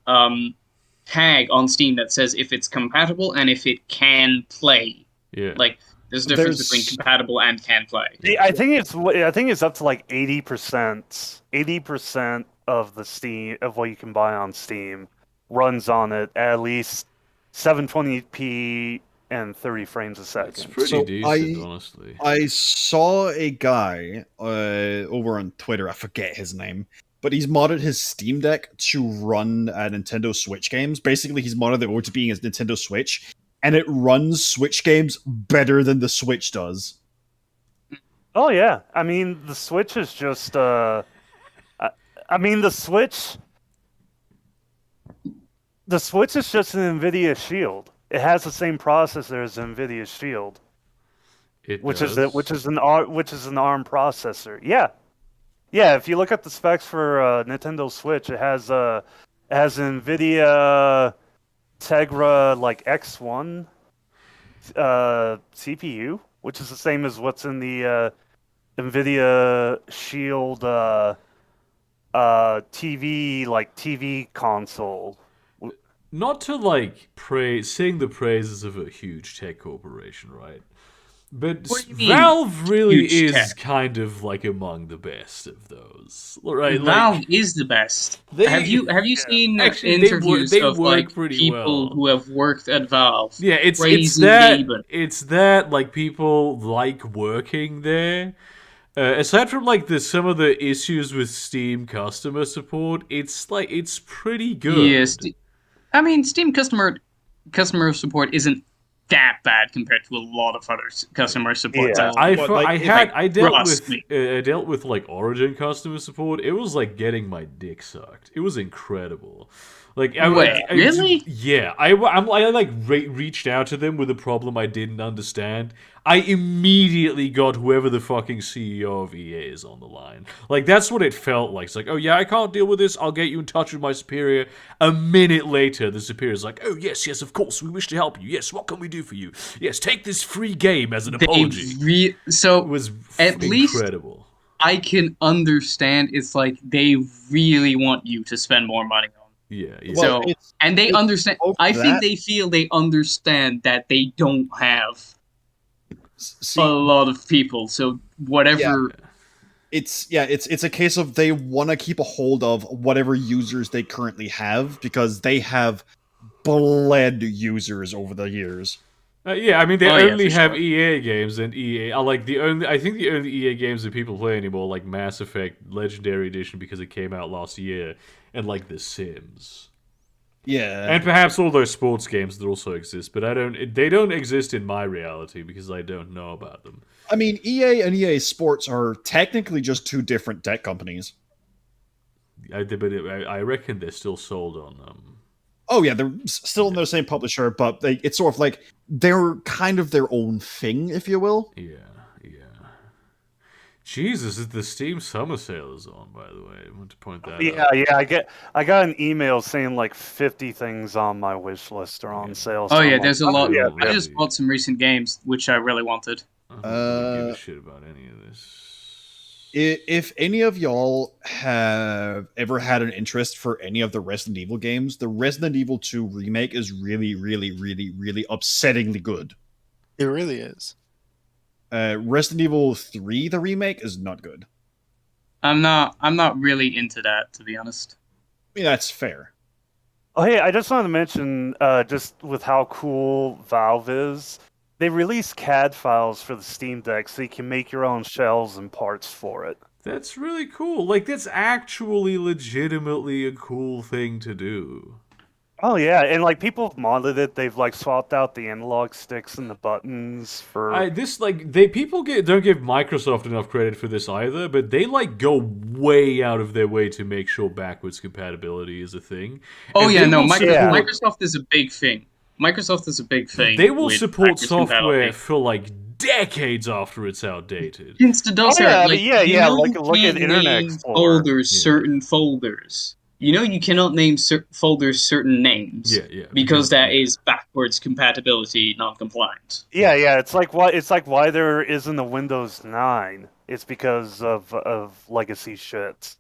tag on Steam that says if it's compatible and if it can play. Yeah. Like there's a difference between compatible and can play. I think it's up to like 80%. 80% of the Steam of what you can buy on Steam runs on it at least 720p and 30 frames a second. It's pretty decent, honestly. I saw a guy over on Twitter. I forget his name, but he's modded his Steam Deck to run Nintendo Switch games. Basically, he's modded it over to being a Nintendo Switch, and it runs Switch games better than the Switch does. Oh yeah, I mean the Switch is just. I mean the Switch. The Switch is just an NVIDIA Shield. It has the same processor as NVIDIA Shield, which is an ARM processor. Yeah, yeah. If you look at the specs for Nintendo Switch, it has NVIDIA Tegra like X1 CPU, which is the same as what's in the NVIDIA Shield TV console. Not to sing the praises of a huge tech corporation, right? But Valve really is kind of like among the best of those, right? Valve is the best. Have you seen interviews of like people who have worked at Valve? Yeah, it's that like people like working there. Aside from like some of the issues with Steam customer support, it's pretty good. Yes, I mean Steam customer support isn't that bad compared to a lot of other customer support. Yeah, I dealt with like Origin customer support. It was like getting my dick sucked. It was incredible. Like, really? Yeah, I reached out to them with a problem I didn't understand. I immediately got whoever the fucking CEO of EA is on the line. Like, that's what it felt like. It's like, oh yeah, I can't deal with this. I'll get you in touch with my superior. A minute later, the superior's like, oh yes, of course, we wish to help you. Yes, what can we do for you? Yes, take this free game as an apology. It was at least incredible. I can understand. It's like they really want you to spend more money on. Yeah. So and they understand. I think they feel they understand that they don't have a lot of people. So whatever. Yeah. It's a case of they want to keep a hold of whatever users they currently have because they have bled users over the years. Yeah, I mean they only have EA games, and EA are like I think the only EA games that people play anymore, like Mass Effect Legendary Edition because it came out last year, and like The Sims. Yeah, and perhaps all those sports games that also exist, but they don't exist in my reality because I don't know about them. I mean, EA and EA Sports are technically just two different tech companies. I reckon they're still sold on Oh yeah, they're still in the same publisher, but it's sort of like they're kind of their own thing, if you will. Yeah. Jesus, the Steam Summer Sale is on, by the way. I want to point that out. Yeah, I got an email saying like 50 things on my wish list are on sale. Oh yeah, there's a lot. Yeah, I just bought some recent games, which I really wanted. I don't give a shit about any of this. If any of y'all have ever had an interest for any of the Resident Evil games, the Resident Evil 2 remake is really, really, really, really upsettingly good. It really is. Resident Evil 3, the remake, is not good. I'm not really into that, to be honest. I mean, that's fair. Oh, hey, I just wanted to mention, just with how cool Valve is, they released CAD files for the Steam Deck so you can make your own shells and parts for it. That's really cool. Like, that's actually legitimately a cool thing to do. Oh yeah, and like people have modded it. They've like swapped out the analog sticks and the buttons for. Don't give Microsoft enough credit for this either, but they like go way out of their way to make sure backwards compatibility is a thing. Oh And yeah, they no, will Microsoft is a big thing. Microsoft is a big thing. They will with support backwards software compatibility. for like decades after it's outdated. Insta-DOS Oh, yeah, era, but yeah, you yeah, know look- you look at can't Internet name Explorer. folders Yeah. certain folders. You know you cannot name folders certain names. Yeah. Because that is backwards compatibility not compliant. Yeah, it's like why there isn't a Windows 9. It's because of legacy shit.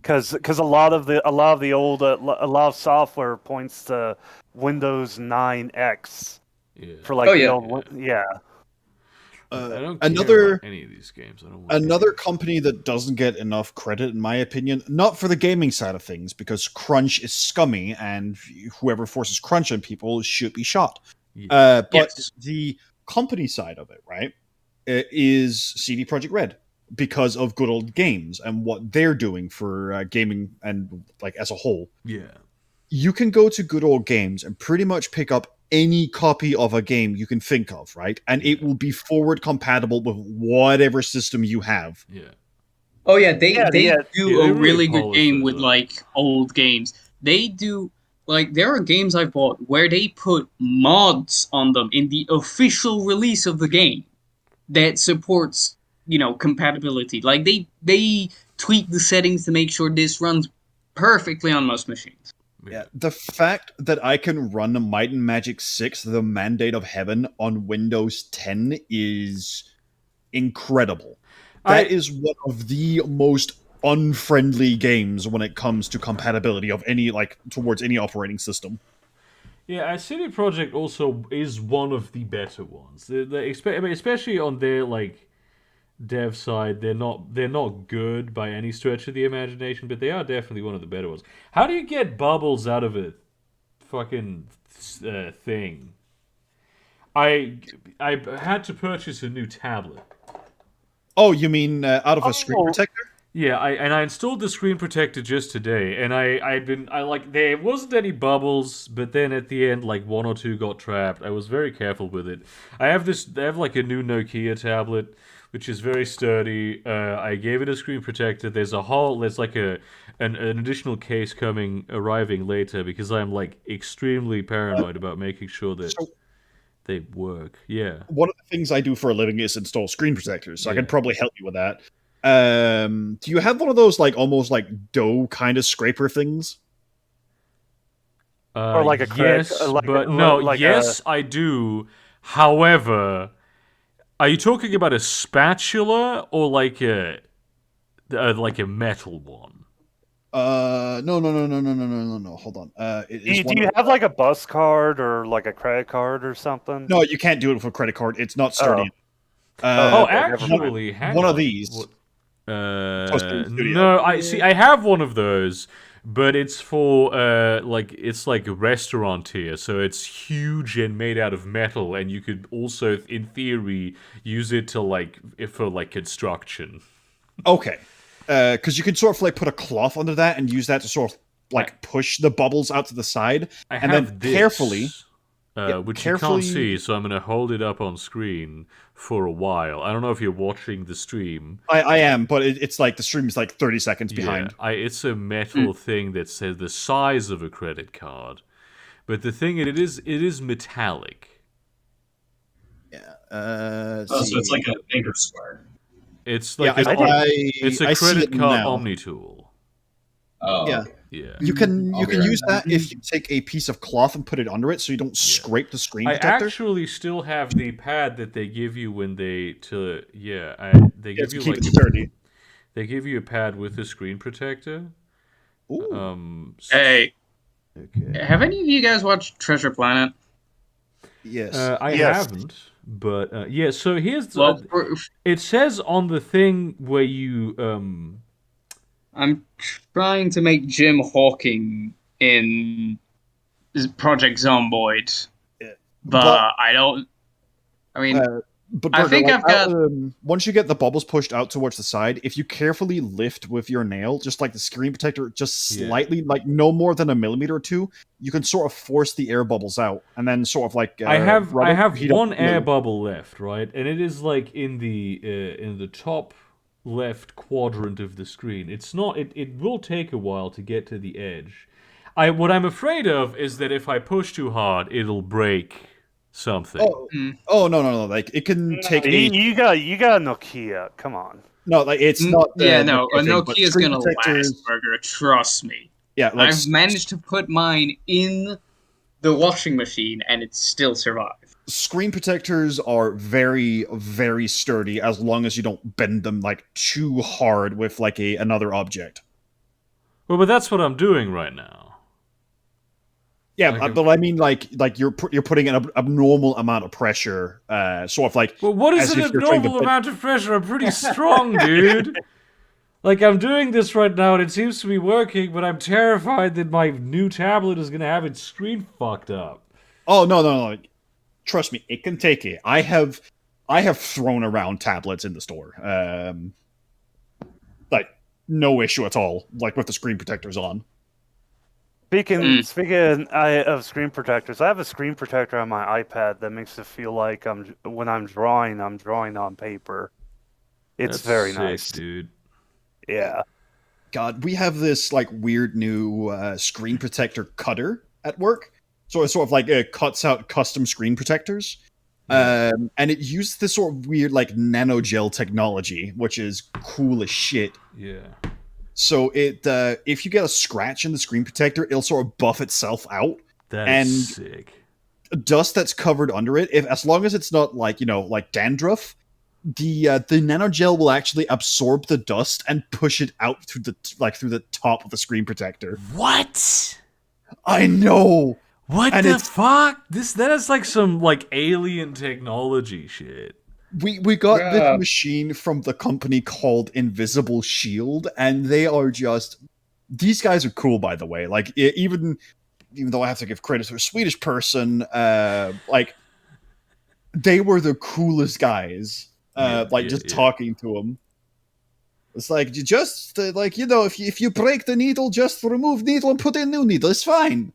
Because a lot of the old a lot of software points to Windows 9X Yeah. for like Oh, the yeah. old yeah. I don't care Another about any of these games. I don't want another any. company that doesn't get enough credit, in my opinion, not for the gaming side of things, because crunch is scummy, and whoever forces crunch on people should be shot. Yeah. But Yes. the company side of it, right, is CD Projekt Red, because of good old games and what they're doing for gaming and like as a whole. Yeah. You can go to good old games and pretty much pick up any copy of a game you can think of, right? And it will be forward compatible with whatever system you have. Yeah. Oh yeah, they Yeah, do Yeah, a they really really good polish game those with up. like old games. They do like there are games I've bought where they put mods on them in the official release of the game that supports, compatibility. Like they tweak the settings to make sure this runs perfectly on most machines. Yeah, the fact that I can run Might and Magic 6, The Mandate of Heaven, on Windows 10 is incredible. That is one of the most unfriendly games when it comes to compatibility of any, like, towards any operating system. Yeah, CD Projekt also is one of the better ones. Especially on their like dev side, they're not good by any stretch of the imagination, but they are definitely one of the better ones. How do you get bubbles out of a fucking thing? I had to purchase a new tablet. Oh, you mean out of a screen protector? Yeah, I installed the screen protector just today, and there wasn't any bubbles, but then at the end like one or two got trapped. I was very careful with it. I have like a new Nokia tablet, which is very sturdy. I gave it a screen protector. There's like an additional case arriving later because I'm like extremely paranoid about making sure that they work. Yeah. One of the things I do for a living is install screen protectors, so I Yeah. could probably help you with that. Do you have one of those like almost like dough kind of scraper things? Or like a yes, yes, I do. However, are you talking about a spatula or like a metal one? No. Hold on. Do you have like a bus card or like a credit card or something? No, you can't do it with a credit card. It's not sturdy. Actually, hang one on. of these. No, I have one of those, but it's for it's like a restaurant tier, so it's huge and made out of metal, and you could also, in theory, use it to for construction. Okay, because you can sort of like put a cloth under that and use that to sort of like push the bubbles out to the side, and then carefully. Which you can't see, so I'm going to hold it up on screen for a while. I don't know if you're watching the stream. I am, but it's like the stream is like 30 seconds behind. It's a metal thing that says the size of a credit card, but the thing it is metallic. Yeah. So it's like a finger square. It's like it's a credit card OmniTool. Oh, yeah. okay. Yeah. You can use that if you take a piece of cloth and put it under it, so you don't scrape the screen protector. I actually still have the pad that they give you when they give you keep it sturdy. They give you a pad with a screen protector. Ooh. Hey, okay. Have any of you guys watched Treasure Planet? Yes. I haven't, But yeah, so here's Well, it says on the thing where you I'm trying to make Jim Hawking in Project Zomboid, but I don't. I mean, But I Burger, think like, I've got. once you get the bubbles pushed out towards the side, if you carefully lift with your nail, just like the screen protector, just slightly, like no more than a millimeter or two, you can sort of force the air bubbles out, and then sort of like I have heat up one the air glue. bubble left, right, and it is like in the top left quadrant of the screen. It's not. It will take a while to get to the edge. What I'm afraid of is that if I push too hard, it'll break something. Oh no! Like it can take You got a Nokia. Come on. No, like it's not. Yeah, no, a thing, but Nokia's screen gonna protectors- last, Burger. Trust me. Yeah, like I've managed to put mine in the washing machine, and it still survived. screen protectors are very, very sturdy as long as you don't bend them like too hard with like another object. Well, but that's what I'm doing right now. Yeah, Okay. but I mean, like you're putting an abnormal amount of pressure, sort of like. Well, what is as an if you're trying to abnormal bend- amount of pressure? I'm pretty strong, dude. Like, I'm doing this right now, and it seems to be working, but I'm terrified that my new tablet is going to have its screen fucked up. Oh no! Like, trust me, it can take it. I have thrown around tablets in the store. Like no issue at all. Like with the screen protectors on. Speaking of screen protectors, I have a screen protector on my iPad that makes it feel like when I'm drawing on paper. It's That's very sick, nice, dude. Yeah. God, we have this like weird new screen protector cutter at work. So it sort of like cuts out custom screen protectors. And it used this sort of weird like nanogel technology, which is cool as shit. Yeah. So it if you get a scratch in the screen protector, it'll sort of buff itself out. That is sick. Dust that's covered under it, as long as it's not like, like dandruff, the nanogel will actually absorb the dust and push it out through the top of the screen protector. What? I know. What the fuck? That is like some like alien technology shit. We got this machine from the company called Invisible Shield, and they are just... These guys are cool, by the way. Like, even though I have to give credit to a Swedish person, like, they were the coolest guys. Talking to them. It's like, just, if you break the needle, just remove needle and put in new needle. It's fine.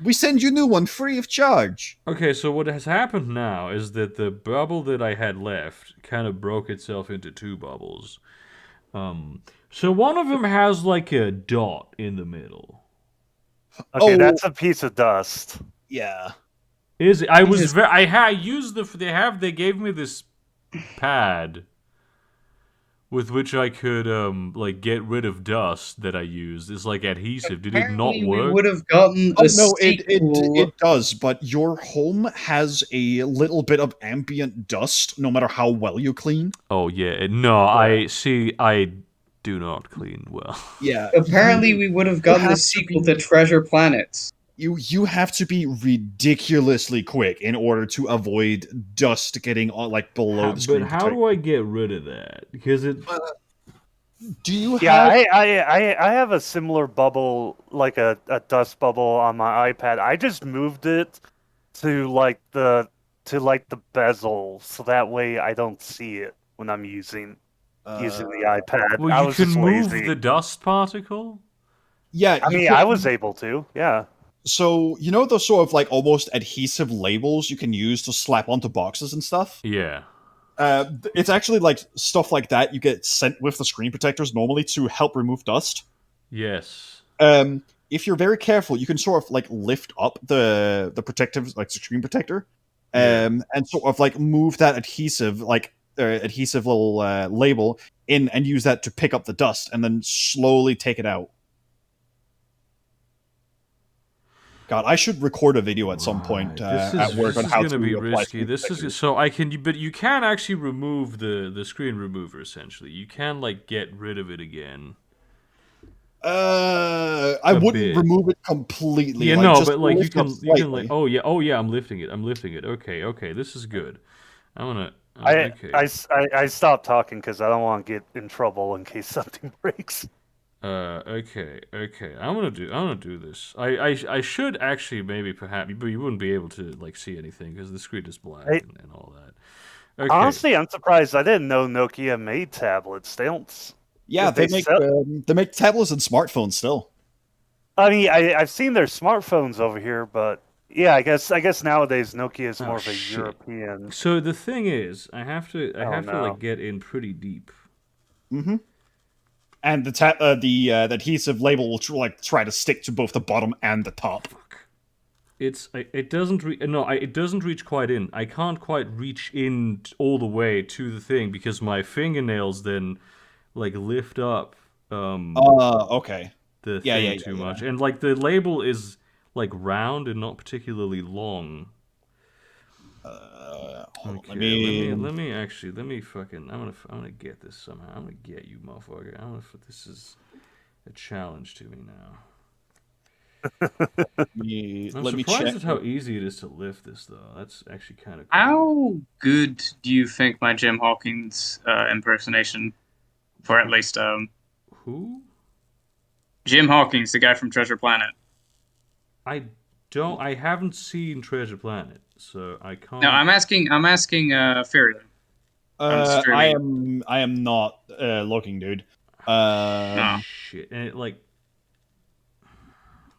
We send you new one free of charge. Okay, so what has happened now is that the bubble that I had left kind of broke itself into two bubbles. So one of them has like a dot in the middle. Okay, that's a piece of dust. Yeah. Is it? I used they gave me this pad with which I could like get rid of dust that I used. It's like adhesive. Did it not work? We would have gotten a sequel. It does, but your home has a little bit of ambient dust no matter how well you clean. Oh yeah. No, I do not clean well. Yeah. Apparently we would have gotten the sequel to Treasure Planet. You have to be ridiculously quick in order to avoid dust getting on like below the screen. But how do I get rid of that? Because it. Do you? Yeah, I have a similar bubble, like a dust bubble on my iPad. I just moved it to the bezel, so that way I don't see it when I'm using the iPad. Well, you can move the dust particle. Yeah, I mean, I was able to. Yeah. So, those sort of like almost adhesive labels you can use to slap onto boxes and stuff? Yeah. It's actually like stuff like that you get sent with the screen protectors normally to help remove dust. Yes. If you're very careful, you can sort of like lift up the protective, like the screen protector, and sort of like move that adhesive, adhesive little label in and use that to pick up the dust and then slowly take it out. God, I should record a video at some point at work on how to be apply risky. This is so I can, but you can actually remove the screen remover. Essentially, you can like get rid of it again. I wouldn't remove it completely. Yeah, like, no, just but like you can slightly. like oh yeah, I'm lifting it. Okay, this is good. I'm gonna. Okay. I stopped talking because I don't want to get in trouble in case something breaks. Okay. I'm gonna do this. I should actually maybe perhaps, but you wouldn't be able to like see anything because the screen is black and all that. Okay. Honestly, I'm surprised. I didn't know Nokia made tablets. They don't. Yeah, they make tablets and smartphones still. I mean, I've seen their smartphones over here, but yeah, I guess nowadays Nokia is more of a European. So the thing is, I have to like get in pretty deep. Mm-hmm. And the adhesive label will try to stick to both the bottom and the top. It doesn't it doesn't reach quite in. I can't quite reach in all the way to the thing because my fingernails then like lift up. Okay. The thing too much, and like the label is like round and not particularly long. Okay, let me fucking. I'm gonna get this somehow. I'm gonna get you, motherfucker. This is a challenge to me now. I'm surprised at how easy it is to lift this, though. That's actually kind of cool. How good do you think my Jim Hawkins impersonation, for at least who? Jim Hawkins, the guy from Treasure Planet. I haven't seen Treasure Planet, so I can't. No, I'm asking Fairy. I am not looking, dude. Shit, and it like.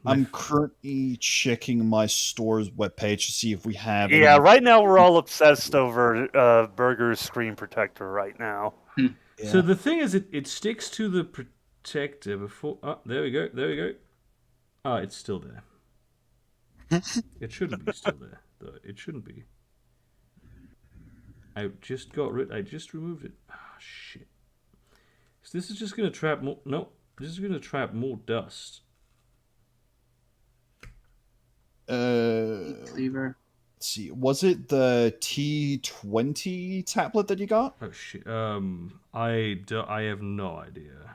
I'm currently checking my store's webpage to see if we have. Yeah, right now we're all obsessed over Burger's screen protector right now. Yeah. So the thing is, it sticks to the protector before. Oh, there we go. Oh, it's still there. It shouldn't be still there, though. It shouldn't be. I just removed it. Ah, shit. So this is just gonna trap more. No, this is gonna trap more dust. Cleaver. Let's see. Was it the T20 tablet that you got? Oh shit. I have no idea.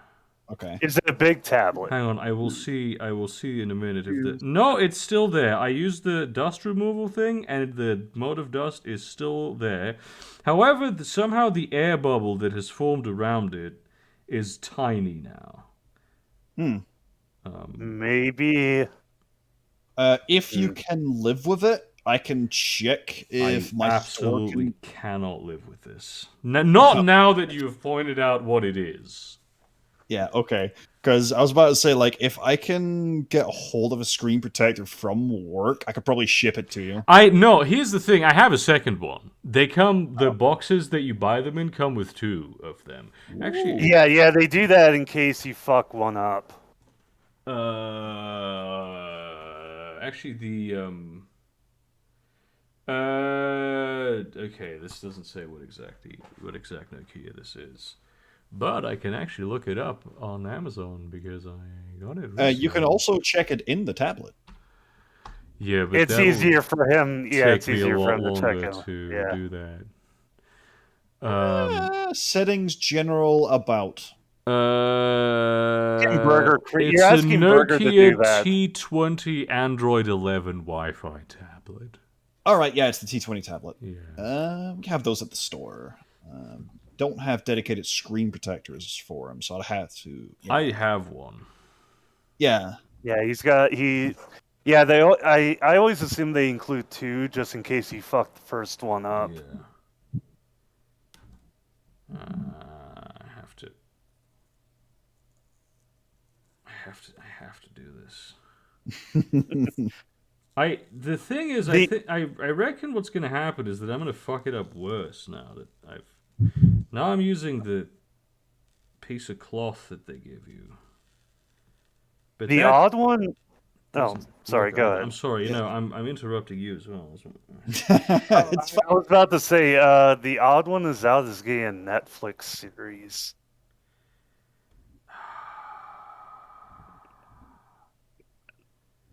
Okay. Is it a big tablet? Hang on, I will see in a minute if no, it's still there. I used the dust removal thing, and the mode of dust is still there. However, somehow the air bubble that has formed around it is tiny now. Maybe. If you can live with it, I can check if my absolutely cannot live with this. Not now that you have pointed out what it is. Yeah, okay. Because I was about to say, like, if I can get a hold of a screen protector from work, I could probably ship it to you. No, here's the thing. I have a second one. They come, the boxes that you buy them in come with 2 of them. Actually, yeah, they do that in case you fuck one up. Actually, the okay, this doesn't say what exact Nokia this is. But I can actually look it up on Amazon because I got it recently. You can also check it in the tablet. Yeah, but it's easier for him. Yeah, it's easier for him to check it. Do that. Settings general about. It's a Nokia T20 Android 11 Wi-Fi tablet. All right, yeah, it's the T20 tablet. Yeah. We have those at the store. Don't have dedicated screen protectors for them, so I'd have to. I have one. Yeah. Yeah, Yeah, I always assume they include 2 just in case you fuck the first one up. Yeah. I have to do this. The thing is, I reckon what's going to happen is that I'm going to fuck it up worse now that I'm using the piece of cloth that they give you. But the odd one. Oh, sorry. Go ahead. I'm sorry. I'm interrupting you as well. I was about to say the odd one is out as getting a Netflix series.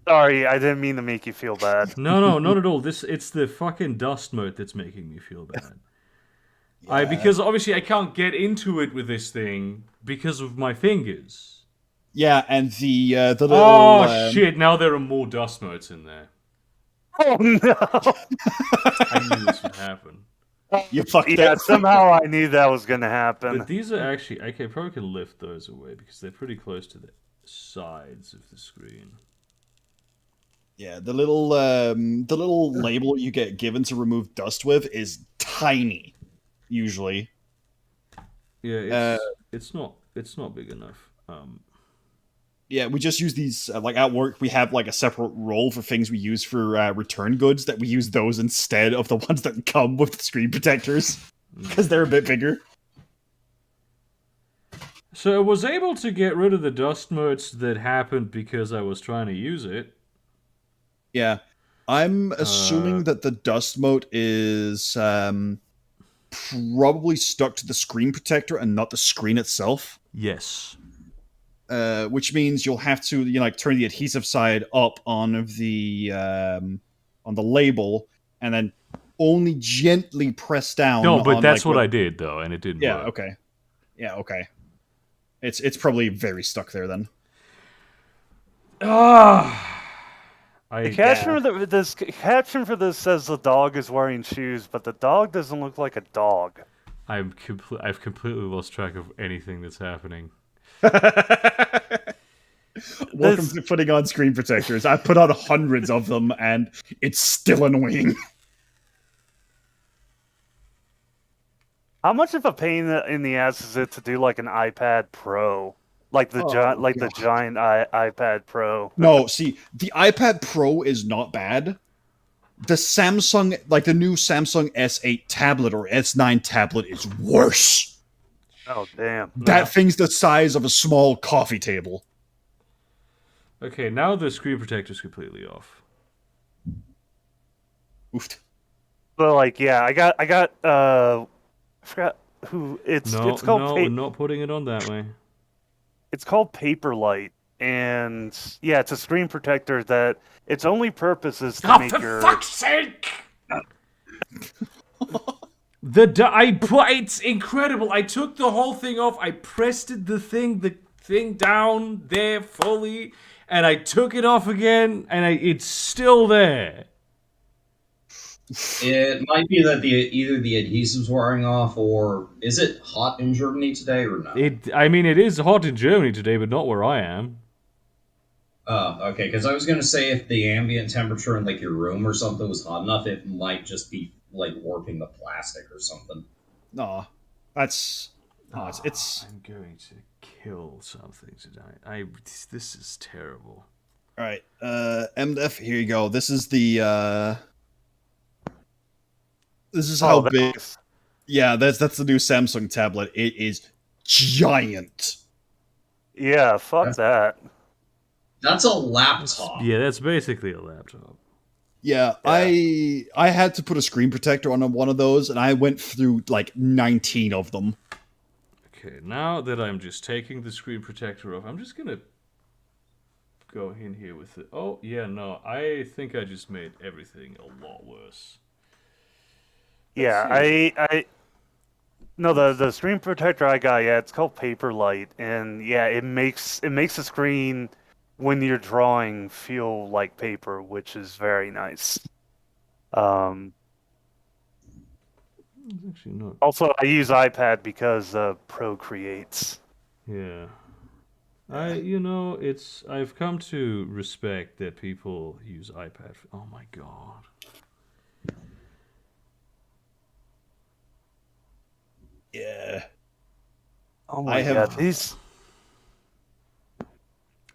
Sorry, I didn't mean to make you feel bad. No, not at all. It's the fucking dust mode that's making me feel bad. Yeah. Because obviously I can't get into it with this thing because of my fingers. Yeah, and the little. Oh shit! Now there are more dust modes in there. Oh no! I knew this would happen. You fucked Yeah, it. somehow I knew that was gonna happen. But these are actually I probably can lift those away because they're pretty close to the sides of the screen. Yeah, the little label you get given to remove dust with is tiny, usually. Yeah, it's not big enough. Yeah, we just use these like at work. We have like a separate roll for things we use for return goods. That we use those instead of the ones that come with the screen protectors because they're a bit bigger. So I was able to get rid of the dust motes that happened because I was trying to use it. Yeah, I'm assuming that the dust mote is probably stuck to the screen protector and not the screen itself. Yes. Which means you'll have to turn the adhesive side up on the label and then only gently press down. No, but that's what I did though, and it didn't work. Okay. Yeah, okay. It's probably very stuck there then. The caption for this says the dog is wearing shoes, but the dog doesn't look like a dog. I've completely lost track of anything that's happening. Welcome to putting on screen protectors. I've put on hundreds of them, and it's still annoying. How much of a pain in the ass is it to do like an iPad Pro, like the giant iPad Pro? No, see, the iPad Pro is not bad. The Samsung, like the new Samsung S8 tablet or S9 tablet, is worse. Oh damn! That thing's the size of a small coffee table. Okay, now the screen protector's completely off. Oofed. But like, yeah, I got I forgot who it's called. No, not putting it on that way. It's called Paperlight, and yeah, it's a screen protector that its only purpose is to make your. For fuck's sake! It's incredible. I took the whole thing off. I pressed the thing down there fully, and I took it off again, and it's still there. It might be that either the adhesive's wearing off, or is it hot in Germany today or not? It is hot in Germany today, but not where I am. Oh, okay. Because I was gonna say if the ambient temperature in like your room or something was hot enough, it might just be like warping the plastic or something. No, it's. I'm going to kill something tonight. This is terrible. All right, MDF. Here you go. This is the. This is how big. Yeah, that's the new Samsung tablet. It is giant. Yeah, fuck that. That's a laptop. Yeah, that's basically a laptop. Yeah, I had to put a screen protector on one of those, and I went through like 19 of them. Okay, now that I'm just taking the screen protector off, I'm just gonna go in here with it. Oh, yeah, no, I think I just made everything a lot worse. Yeah, no, the screen protector I got, yeah, it's called Paperlight, and yeah, it makes the screen when you're drawing feel like paper, which is very nice. Actually, not. Also, I use iPad because Procreates. Yeah. I've come to respect that people use iPad. Oh my god. Yeah. Oh my god, these.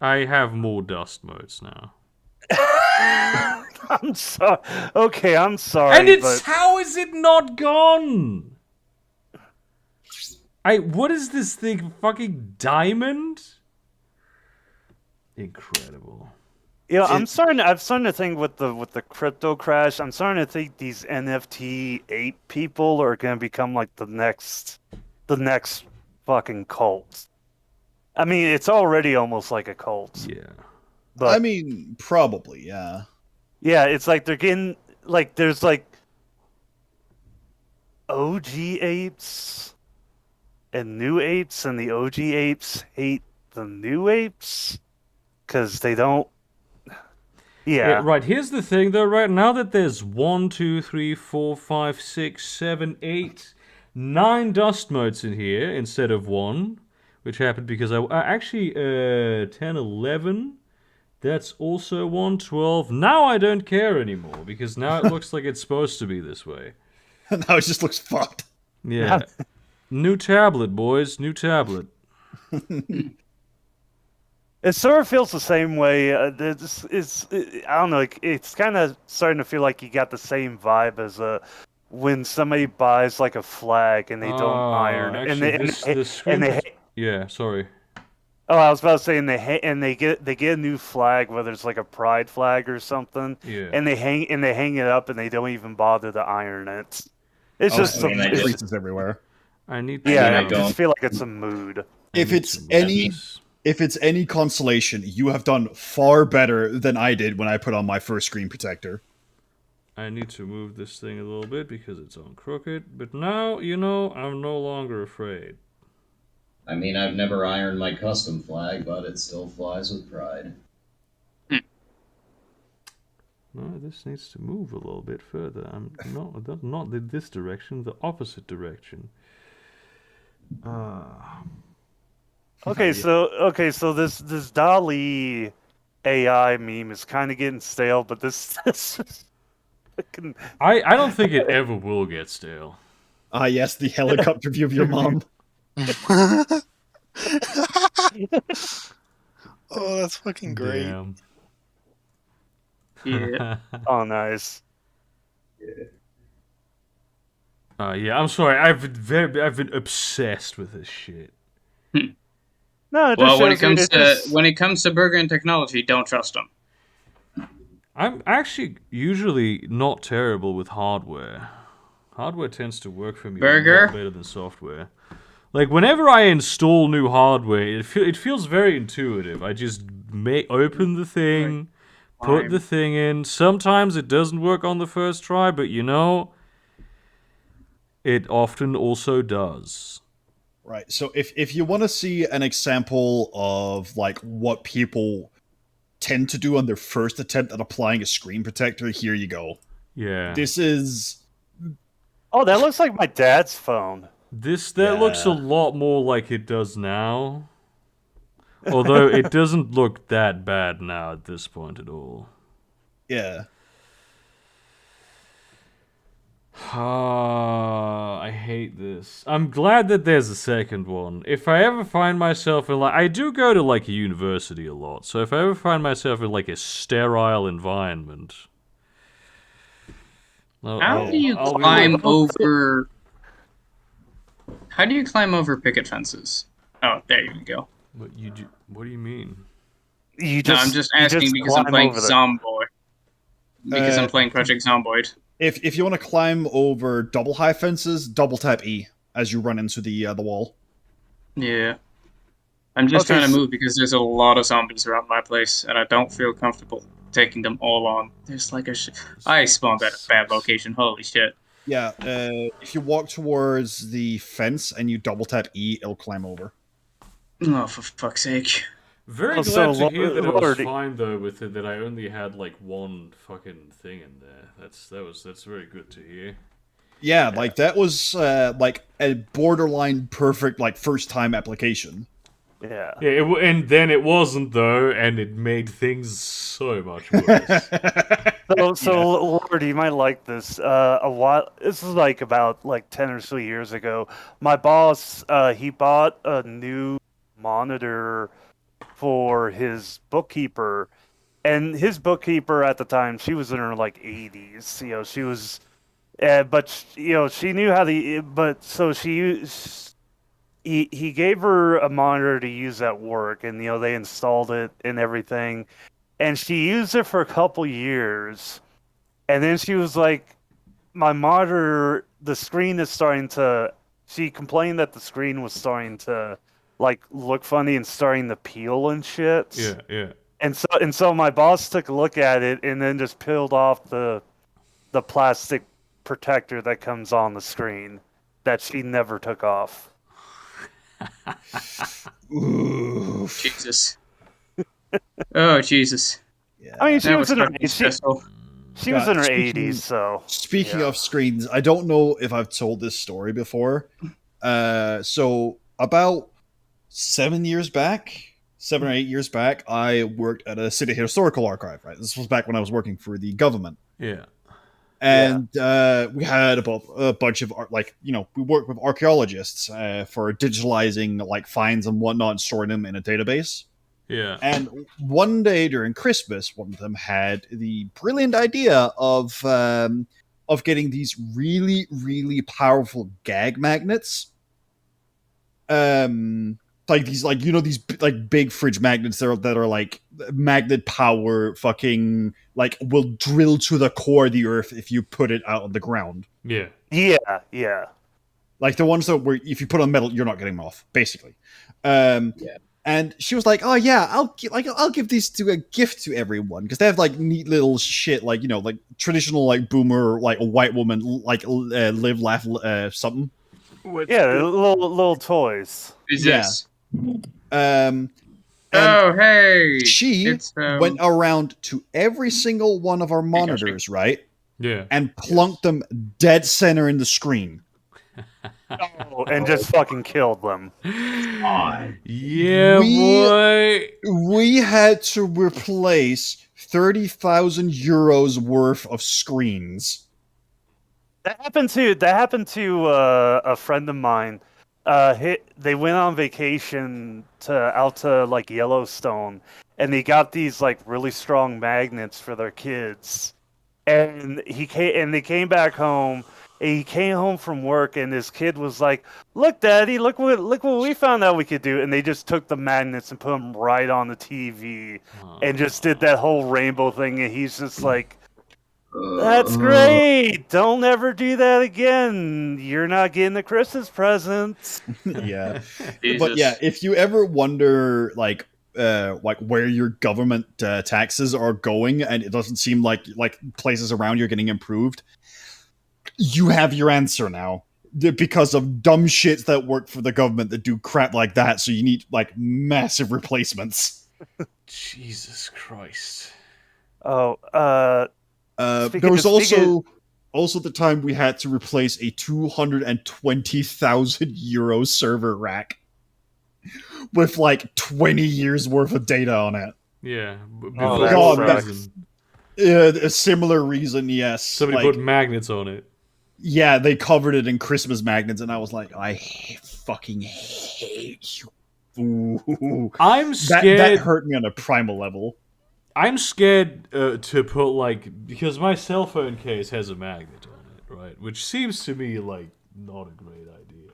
I have more dust modes now. I'm sorry. Okay, I'm sorry. And how is it not gone? What is this thing? Fucking diamond? Incredible. Yeah, I'm starting to think with the crypto crash, I'm starting to think these NFT ape people are gonna become like the next fucking cult. I mean, it's already almost like a cult. Yeah. But I mean, probably, yeah. Yeah, it's like they're getting like there's like OG apes and new apes, and the OG apes hate the new apes because they don't. Yeah. Right, here's the thing though, right? Now that there's 1, 2, 3, 4, 5, 6, 7, 8, 9 dust motes in here instead of 1, which happened because actually 10, 11, that's also 1, 12. Now I don't care anymore because now it looks like it's supposed to be this way. Now it just looks fucked. Yeah. New tablet, boys, new tablet. It sort of feels the same way. I don't know. It's kind of starting to feel like you got the same vibe as when somebody buys like a flag and they don't iron, Yeah, sorry. Oh, I was about to say, and they get a new flag, whether it's like a pride flag or something, Yeah. and they hang it up, and they don't even bother to iron it. It's just I mean, I just- places everywhere. I need to. Yeah, I I just feel like it's a mood. If it's any consolation, you have done far better than I did when I put on my first screen protector. I need to move this thing a little bit because it's on crooked, but now, I'm no longer afraid. I mean, I've never ironed my custom flag, but it still flies with pride. No, this needs to move a little bit further. I'm not in this direction, the opposite direction. Okay, so this Dali AI meme is kind of getting stale, but this fucking... I don't think it ever will get stale. Ah, yes, the helicopter view of your mom. Oh, that's fucking great. Damn. Yeah. Oh, nice. Yeah, I'm sorry. I've been obsessed with this shit. No, it Well, just when it comes to burger and technology, don't trust them. I'm actually usually not terrible with hardware. Hardware tends to work for me a lot better than software. Like, whenever I install new hardware, it feels very intuitive. I just open the thing, put the thing in. Sometimes it doesn't work on the first try, but it often also does. Right. So if you want to see an example of like what people tend to do on their first attempt at applying a screen protector, here you go. Yeah. This is... Oh, that looks like my dad's phone. That looks a lot more like it does now. Although it doesn't look that bad now at this point at all. Yeah. I hate this. I'm glad that there's a second one. If I ever find myself in I do go to like a university a lot, so if I ever find myself in like a sterile environment, How do you climb over picket fences? Oh, there you go. What do you mean? I'm just asking because I'm playing Zomboid. Because I'm playing Project Zomboid. If you want to climb over double high fences, double tap E as you run into the wall. Yeah. I'm just trying to move because there's a lot of zombies around my place, and I don't feel comfortable taking them all on. There's like I spawned at a bad location. Holy shit. Yeah, if you walk towards the fence and you double tap E, it'll climb over. Oh, for fuck's sake. Very glad to hear that I was fine though with it, that I only had like one fucking thing in there. That's very good to hear. Yeah, like that was like a borderline perfect like first time application. Yeah. Yeah, and then it wasn't though, and it made things so much worse. So Lord, you might like this. This is like about 10 or so years ago. My boss, he bought a new monitor for his bookkeeper, and his bookkeeper at the time, she was in her 80s. She was, but she knew how to. But so she used. He gave her a monitor to use at work, and they installed it and everything, and she used it for a couple years, and then she was like, "My monitor, the screen is starting to." She complained that the screen was starting to look funny and starting to peel and shit. Yeah. And so my boss took a look at it and then just peeled off the plastic protector that comes on the screen that she never took off. Jesus. Oh, Jesus. Yeah. I mean, she That was in her fucking stressful. she was in her Speaking- 80s, so Speaking yeah. of screens, I don't know if I've told this story before. So about 7 or 8 years back, I worked at a city historical archive. Right, this was back when I was working for the government, Yeah. and we had a bunch of we worked with archaeologists for digitalizing like finds and whatnot and storing them in a database. Yeah. And one day during Christmas, one of them had the brilliant idea of getting these really, really powerful gag magnets. Like these, like these like big fridge magnets that are like magnet power, fucking like will drill to the core of the earth if you put it out on the ground. Yeah. Yeah. Like the ones that where if you put on metal, you're not getting them off, basically. Yeah. And she was like, "Oh yeah, I'll give these to a gift to everyone because they have like neat little shit, like like traditional like boomer, like a white woman, like live laugh something." Yeah, little toys. Is Yeah. this? And Oh, hey! she It's, went around to every single one of our monitors, right, Yeah. and plunked them dead center in the screen. Oh, and just fucking killed them. Yeah, boy. We had to replace 30,000 euros worth of screens. That happened to a friend of mine. They went on vacation out to like Yellowstone, and they got these like really strong magnets for their kids. And they came back home. And he came home from work, and his kid was like, "Look, Daddy, look what we found out we could do." And they just took the magnets and put them right on the TV, and just did that whole rainbow thing. And he's just like, "That's great! Don't ever do that again. You're not getting a Christmas present." Yeah. Jesus. But yeah, if you ever wonder like where your government taxes are going and it doesn't seem like places around you are getting improved, you have your answer now. Because of dumb shits that work for the government that do crap like that, so you need like massive replacements. Jesus Christ. Oh, There was also the time we had to replace a 220,000 euro server rack with like 20 years worth of data on it. Yeah. Oh, Before God, that that's- reason, A similar reason, yes. somebody Like, put magnets on it. yeah, they covered it in Christmas magnets, and I was like, fucking hate you. Ooh. I'm scared. That hurt me on a primal level. I'm scared to put like, because my cell phone case has a magnet on it, right? Which seems to me like not a great idea.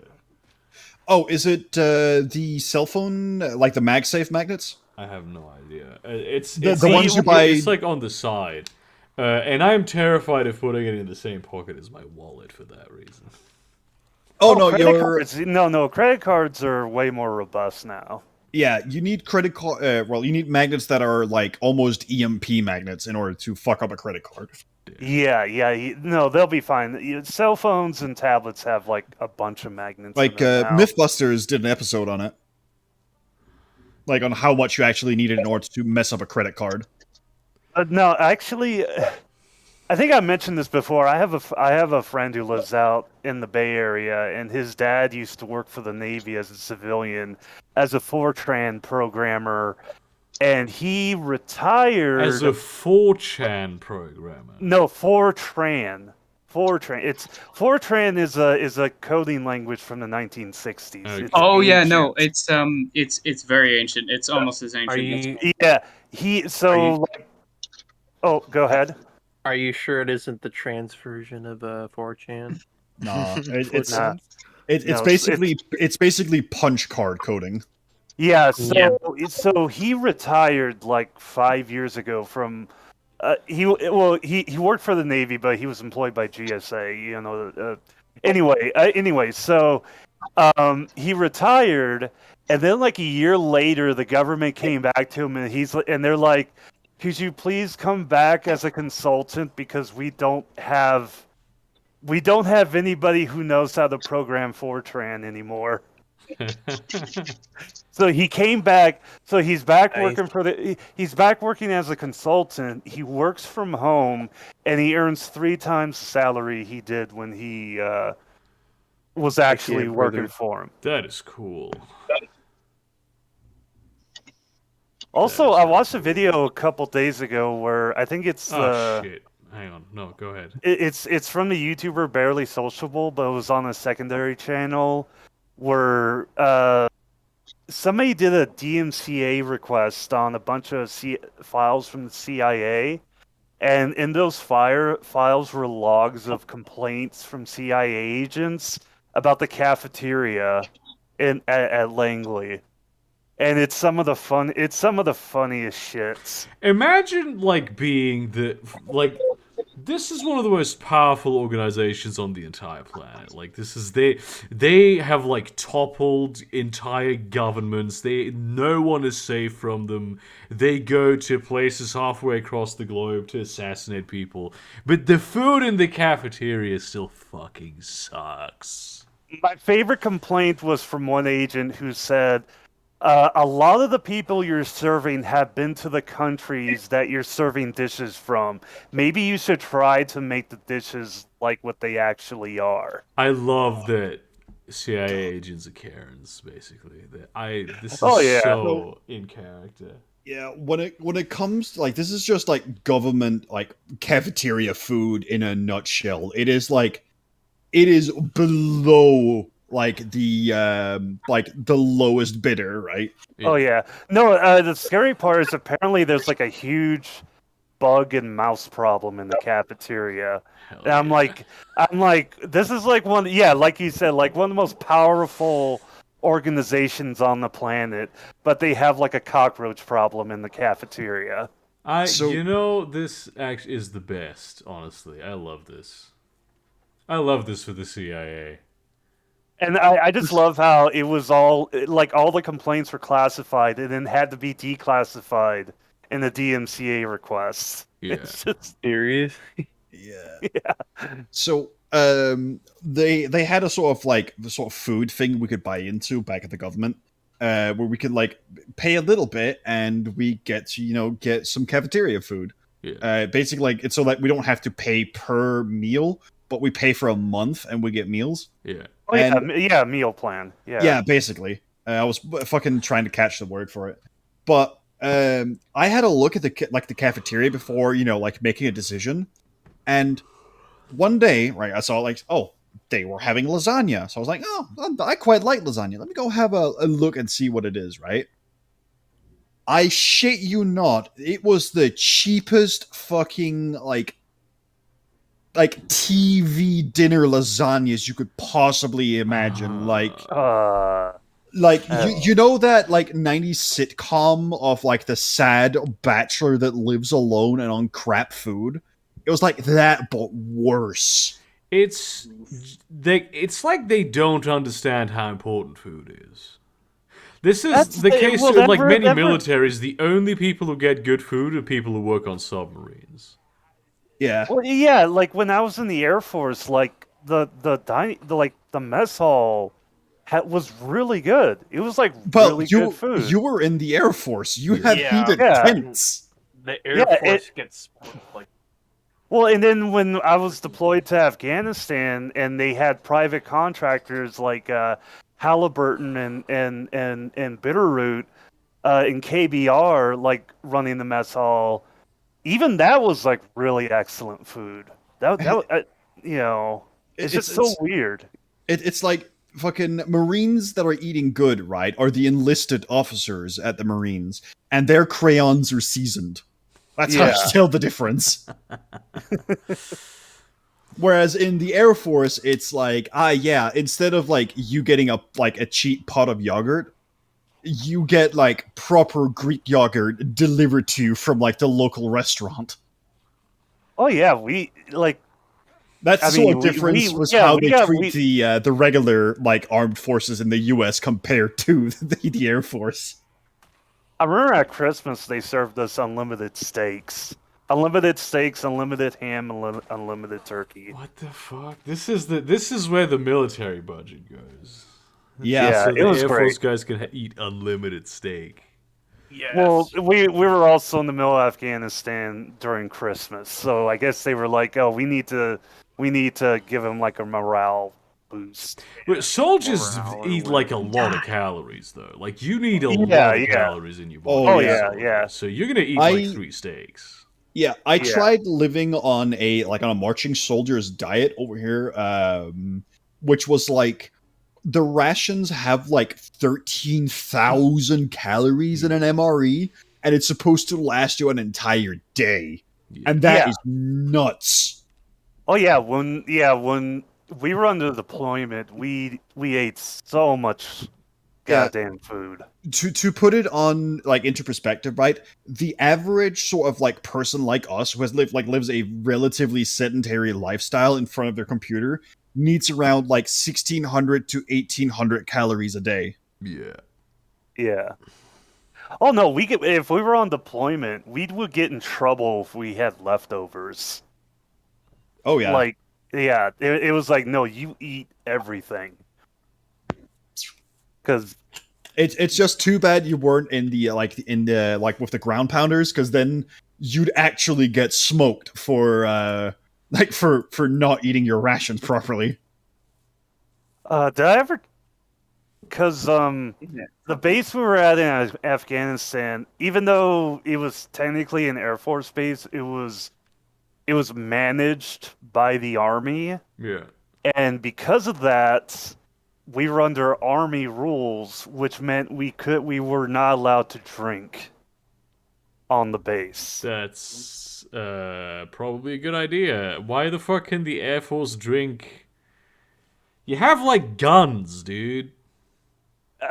Oh, is it the cell phone, like the MagSafe magnets? I have no idea. It's The it's ones you buy- It's like on the side, and I'm terrified of putting it in the same pocket as my wallet for that reason. Oh, no, credit you're cards. No, credit cards are way more robust now. yeah. You need credit card. You need magnets that are like almost EMP magnets in order to fuck up a credit card. Yeah. No, they'll be fine. Cell phones and tablets have like a bunch of magnets. Like in them now. MythBusters did an episode on it, like on how much you actually needed in order to mess up a credit card. No, actually, I think I mentioned this before. I have a friend who lives out in the Bay Area, and his dad used to work for the Navy as a civilian, as a Fortran programmer, and he retired As a 4chan programmer. No, Fortran. Fortran is a coding language from the 1960s. Okay. It's Oh yeah, ancient. no, it's very ancient. It's almost as ancient. Are as- you Yeah, Oh, go ahead. are you sure it isn't the trans version of 4chan? No, it's Nah. it's basically punch card coding. Yeah, so he retired like 5 years ago from. He worked for the Navy, but he was employed by GSA. Anyway, so he retired, and then like a year later, the government came back to him, and they're like, "Could you please come back as a consultant because we don't have anybody who knows how to program Fortran anymore." So he came back. So he's back Nice. working for the. He's back working as a consultant. He works from home, and he earns 3 times the salary he did when he was actually kid, working brother. for him. That is cool. Also, I watched a video a couple days ago where I think it's Oh shit! Hang on, no, go ahead. it's from the YouTuber Barely Sociable, but it was on a secondary channel where somebody did a DMCA request on a bunch of files from the CIA, and in those files were logs of complaints from CIA agents about the cafeteria at Langley. And it's some of the funniest shits. Imagine being this is one of the most powerful organizations on the entire planet. They have toppled entire governments. No one is safe from them. They go to places halfway across the globe to assassinate people. But the food in the cafeteria still fucking sucks. My favorite complaint was from one agent who said, a lot of the people you're serving have been to the countries that you're serving dishes from. Maybe you should try to make the dishes like what they actually are. I love that CIA agents are Karens, basically. This is so in character. Yeah, when it comes to, this is just government cafeteria food in a nutshell. It is below the lowest bidder, right? Oh yeah. No, the scary part is apparently there's a huge bug and mouse problem in the cafeteria. Hell And I'm like, this is like you said, one of the most powerful organizations on the planet, but they have a cockroach problem in the cafeteria. This actually is the best, honestly. I love this. I love this for the CIA. And I just love how it was all the complaints were classified and then had to be declassified in the DMCA requests. Yeah. It's just Serious? Yeah. So they had a sort of food thing we could buy into back at the government, where we could pay a little bit and we get to get some cafeteria food. Yeah. Basically, it's so that we don't have to pay per meal, but we pay for a month and we get meals. Yeah. Oh yeah, meal plan. Yeah. Yeah, basically. I was fucking trying to catch the word for it, but I had a look at the cafeteria before making a decision, and one day, right, I saw they were having lasagna, so I was like, oh, I quite like lasagna. Let me go have a look and see what it is, right? I shit you not, it was the cheapest fucking TV dinner lasagnas you could possibly imagine. You know that 90s sitcom of the sad bachelor that lives alone and on crap food? It was like that, but worse. It's like they don't understand how important food is. This is the case in many militaries. The only people who get good food are people who work on submarines. Yeah. Well, yeah, when I was in the Air Force, the mess hall was really good. It was really good food. You were in the Air Force. You had heated tents. The Air Force gets Well, and then when I was deployed to Afghanistan, and they had private contractors like Halliburton and Bitterroot in KBR, running the mess hall. Even that was really excellent food. It's just so weird. It's like fucking Marines that are eating good, right? Are the enlisted officers at the Marines, and their crayons are seasoned. That's how you tell the difference. Whereas in the Air Force, it's instead of you getting a cheap pot of yogurt, you get proper Greek yogurt delivered to you from the local restaurant. Oh yeah, we That's the sort of difference was how they treat the regular armed forces in the U.S. compared to the Air Force. I remember at Christmas they served us unlimited steaks. Unlimited steaks, unlimited ham, unlimited turkey. What the fuck? This is where the military budget goes. Yeah. So it the was Air Force great. guys can eat unlimited steak. Yes. Well, we were also in the middle of Afghanistan during Christmas, so I guess they were like, "Oh, we need to give them like a morale boost." But soldiers Morale or eat like a whatever. lot of calories, though. Like you need a Yeah, lot of yeah. calories in your body. Oh, as a yeah. soldier. Yeah. So you're gonna eat I- like 3 steaks. Yeah, I Yeah. tried living on a marching soldier's diet over here, which was like the rations have like 13,000 calories in an MRE, and it's supposed to last you an entire day, and that is Yeah. nuts. Oh yeah, when we were under deployment, we ate so much Yeah. goddamn food. To put it on like into perspective, right? The average sort of like person like us who has lives a relatively sedentary lifestyle in front of their computer needs around like 1,600 to 1,800 calories a day. Yeah. Yeah. Oh no, if we were on deployment, we would get in trouble if we had leftovers. Oh yeah. Like, yeah, it was like, no, you eat everything. Because It's just too bad you weren't in the with the ground pounders, because then you'd actually get smoked for for not eating your rations properly. did I ever? Because the base we were at in Afghanistan, even though it was technically an Air Force base, it was managed by the Army, Yeah. and because of that, we were under Army rules, which meant we were not allowed to drink on the base. That's probably a good idea. Why the fuck can the Air Force drink? You have like guns, dude.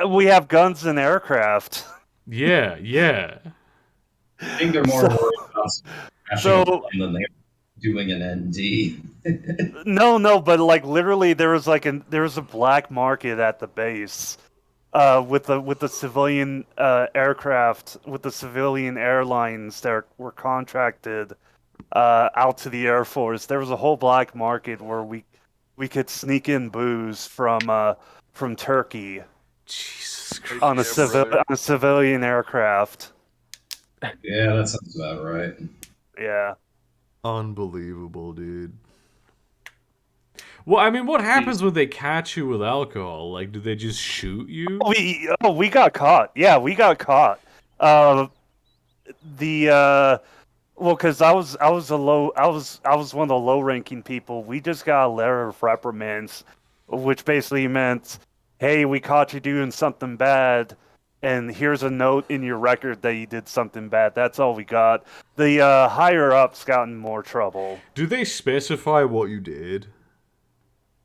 We have guns and aircraft. Yeah, yeah. I think they're more worried about crashing So- a plane than they are doing an ND. No, but like literally, there was a black market at the base, with the civilian aircraft, with the civilian airlines that were contracted out to the Air Force. There was a whole black market where we could sneak in booze from Turkey Jesus Christ. on brother. a civilian aircraft. Yeah, that sounds about right. Yeah. Unbelievable, dude. Well, I mean, what happens when they catch you with alcohol? Like, do they just shoot you? We got caught. Yeah, we got caught. Well, because I was one of the low ranking people. We just got a letter of reprimands, which basically meant, hey, we caught you doing something bad, and here's a note in your record that you did something bad. That's all we got. The higher ups got in more trouble. Do they specify what you did?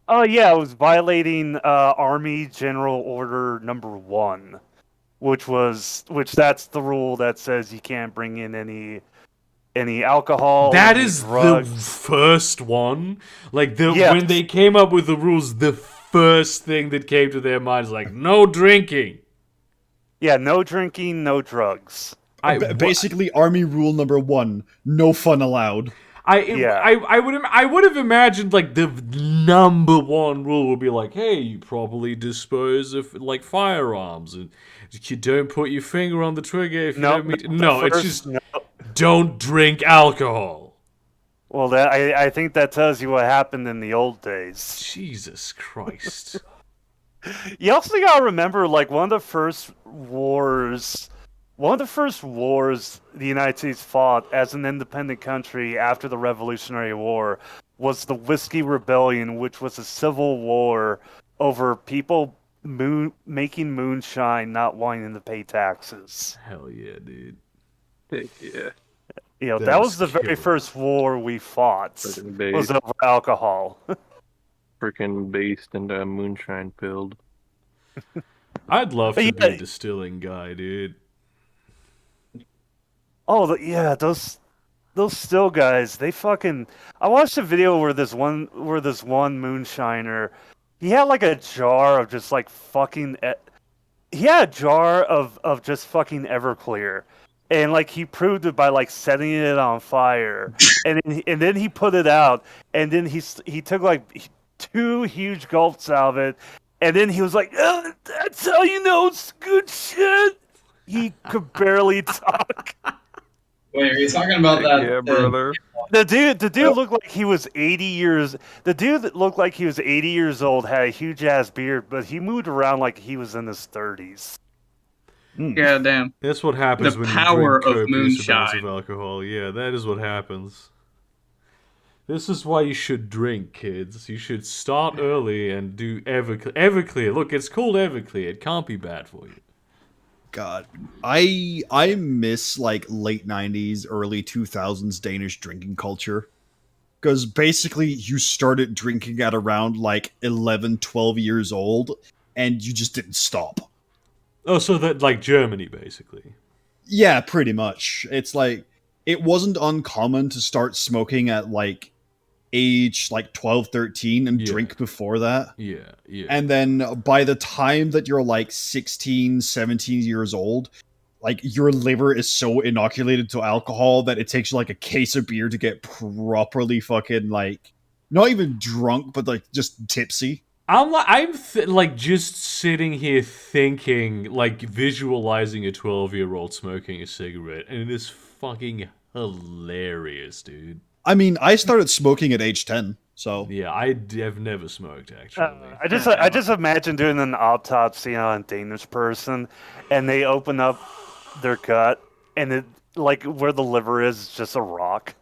Oh yeah, it was violating Army General Order Number 1, which that's the rule that says you can't bring in any alcohol. That any is drugs. the first one. Like Yes. when they came up with the rules, the first thing that came to their mind is like, no drinking. Yeah, no drinking, no drugs. Basically, Army rule number 1: no fun allowed. I would have imagined like the number one rule would be like, hey, you properly dispose of like firearms, and you don't put your finger on the trigger if you don't mean. No, it's just don't drink alcohol. Well, I think that tells you what happened in the old days. Jesus Christ. You also gotta remember, like, one of the first wars the United States fought as an independent country after the Revolutionary War was the Whiskey Rebellion, which was a civil war over people making moonshine, not wanting to pay taxes. Hell yeah, dude. Yeah. You know, That that is was the very killer. first war we fought. Freaking Was based, over alcohol. freaking based and moonshine filled. I'd love But to be yeah. a distilling guy, dude. Oh, yeah, those still guys, they fucking. I watched a video where this one moonshiner, he had like a jar of just like fucking. He had a jar of just fucking Everclear, and like he proved it by like setting it on fire, and then he put it out, and then he took like 2 huge gulps out of it, And then he was like, "That's how you know it's good shit." He could barely talk. Wait, are you talking about that? Yeah, brother. The dude looked like he was 80 years. The dude that looked like he was 80 years old had a huge ass beard, but he moved around like he was in his 30s. Yeah, damn. That's what happens The when power you drink of copious amounts moonshine. of alcohol. Yeah, that is what happens. This is why you should drink, kids. You should start early and do Everclear. Look, it's called Everclear. It can't be bad for you. God, I miss like late 90s, early 2000s Danish drinking culture. Because basically you started drinking at around like 11, 12 years old, and you just didn't stop. Oh, so that like Germany, basically. Yeah, pretty much. It's like, it wasn't uncommon to start smoking at like age like 12, 13 and drink before that. Yeah, yeah. And then by the time that you're like 16, 17 years old, like your liver is so inoculated to alcohol that it takes you like a case of beer to get properly fucking like not even drunk, but like just tipsy. I'm like just sitting here thinking, like visualizing a 12-year-old smoking a cigarette, and it is fucking hilarious, dude. I mean, I started smoking at age 10, so yeah, I have never smoked actually. I just imagine doing an autopsy on a Danish person, and they open up their gut, and it like where the liver is just a rock.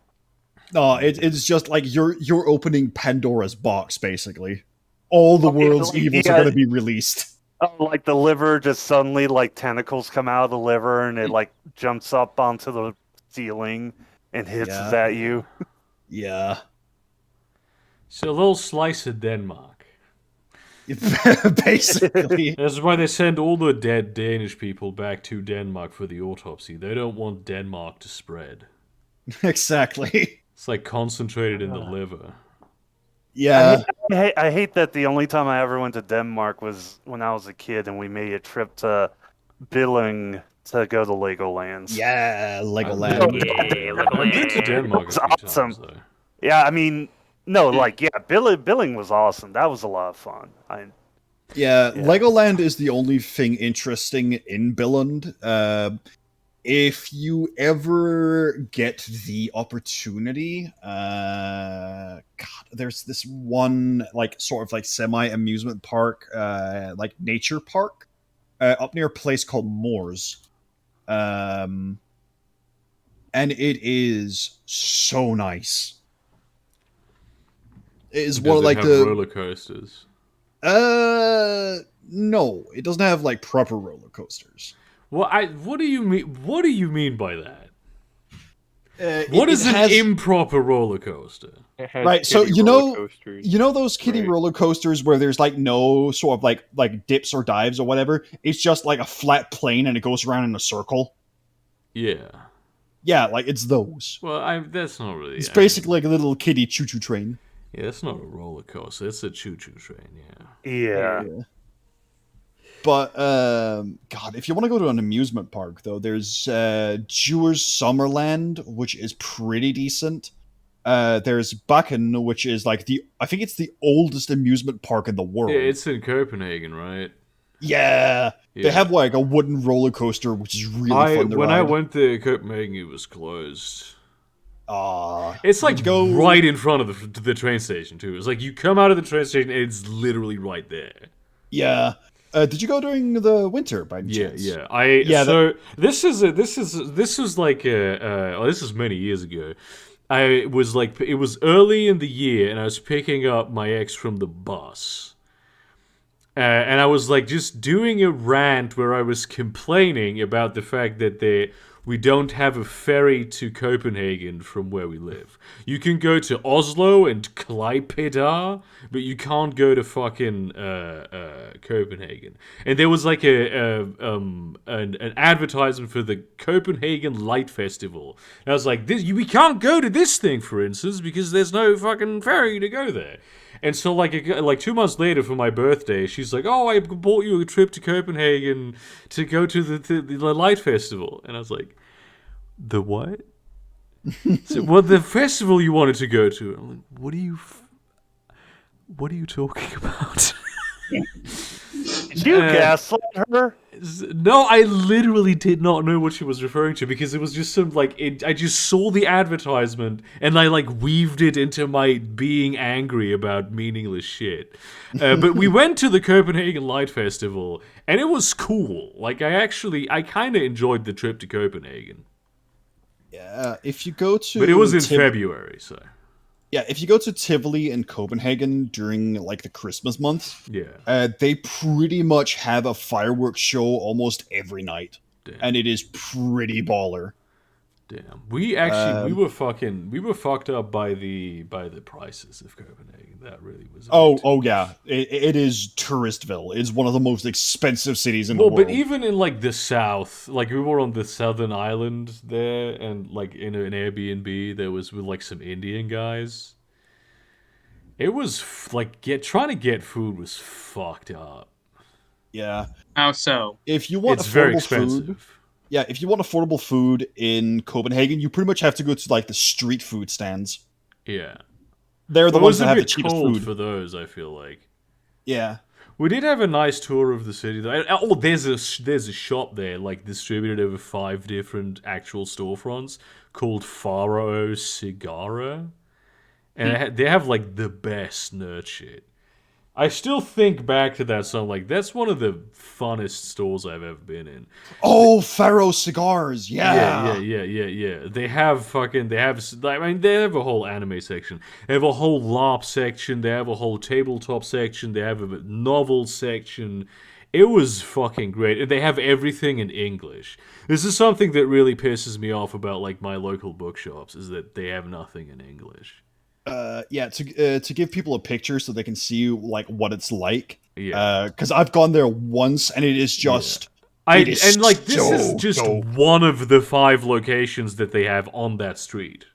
No, it's just like you're opening Pandora's box, basically. All the world's evils are going to be released. Oh, like the liver just suddenly like tentacles come out of the liver, and it like jumps up onto the ceiling and hits at you. Yeah. So a little slice of Denmark. Basically. That's why they send all the dead Danish people back to Denmark for the autopsy. They don't want Denmark to spread. Exactly. It's like concentrated in the liver. Yeah. I hate that the only time I ever went to Denmark was when I was a kid, and we made a trip to Billing to go to Legolands. Yeah, Legoland. I've been to Denmark It was a few awesome. times, though. Yeah, I mean, no, like, yeah, Billing was awesome. That was a lot of fun. Yeah, Legoland is the only thing interesting in Billund. If you ever get the opportunity, God, there's this one like sort of like semi amusement park, like nature park, up near a place called Moors, and it is so nice. It is one of like the roller coasters. No, it doesn't have like proper roller coasters. What do you mean? What do you mean by that? What is an improper roller coaster? Right, so you know those kiddie roller coasters where there's like no sort of like dips or dives or whatever. It's just like a flat plane and it goes around in a circle. Yeah. Yeah, like it's those. Well, that's not really. It's basically like a little kiddie choo-choo train. Yeah, it's not a roller coaster. It's a choo-choo train. Yeah. Yeah. But God, if you want to go to an amusement park, though, there's Jewer's Summerland, which is pretty decent. There's Bakken, which is like I think it's the oldest amusement park in the world. Yeah, it's in Copenhagen, right? Yeah. They have like a wooden roller coaster, which is really fun to When ride. I went to Copenhagen, it was closed. It's like right in front of the train station too. It's like you come out of the train station, and it's literally right there. Yeah. Did you go during the winter by any chance? Yeah. This was many years ago. It was early in the year, and I was picking up my ex from the bus. And I was like just doing a rant where I was complaining about the fact that we don't have a ferry to Copenhagen from where we live. You can go to Oslo and Klaipeda, but you can't go to fucking Copenhagen. And there was like an advertisement for the Copenhagen Light Festival. And I was like, we can't go to this thing, for instance, because there's no fucking ferry to go there. And so, like 2 months later for my birthday, she's like, "Oh, I bought you a trip to Copenhagen to go to the Light Festival." And I was like, "The what?" So, well, the festival you wanted to go to. I'm like, what are you talking about? Did you gaslight her? No, I literally did not know what she was referring to because it was just some I just saw the advertisement and I weaved it into my being angry about meaningless shit. But we went to the Copenhagen Light Festival and it was cool. I kind of enjoyed the trip to Copenhagen. Yeah, if you go to, but it was in February, so. Yeah, if you go to Tivoli in Copenhagen during the Christmas month, they pretty much have a fireworks show almost every night. Damn. And it is pretty baller. Damn. We actually we were fucked up by the prices of Copenhagen. That really was yeah. It is Touristville. It's one of the most expensive cities in the world. But even in the south, we were on the southern island there and in an Airbnb there was with some Indian guys. It was trying to get food was fucked up. Yeah. How so? If you want very expensive. Food, yeah, if you want affordable food in Copenhagen, you pretty much have to go to the street food stands. Yeah. They're the ones that have the cheapest food. For those, I feel like. Yeah. We did have a nice tour of the city though. Oh, there's a shop there distributed over 5 different actual storefronts called Faro Cigara. And they have the best nerd shit. I still think back to that song, that's one of the funnest stores I've ever been in. Oh, Faro Cigars, yeah. Yeah. They have they have a whole anime section. They have a whole LARP section. They have a whole tabletop section. They have a novel section. It was fucking great. And they have everything in English. This is something that really pisses me off about my local bookshops, is that they have nothing in English. To give people a picture so they can see what it's like. Yeah. Because I've gone there once and it is just. Yeah. This is just one of the 5 locations that they have on that street.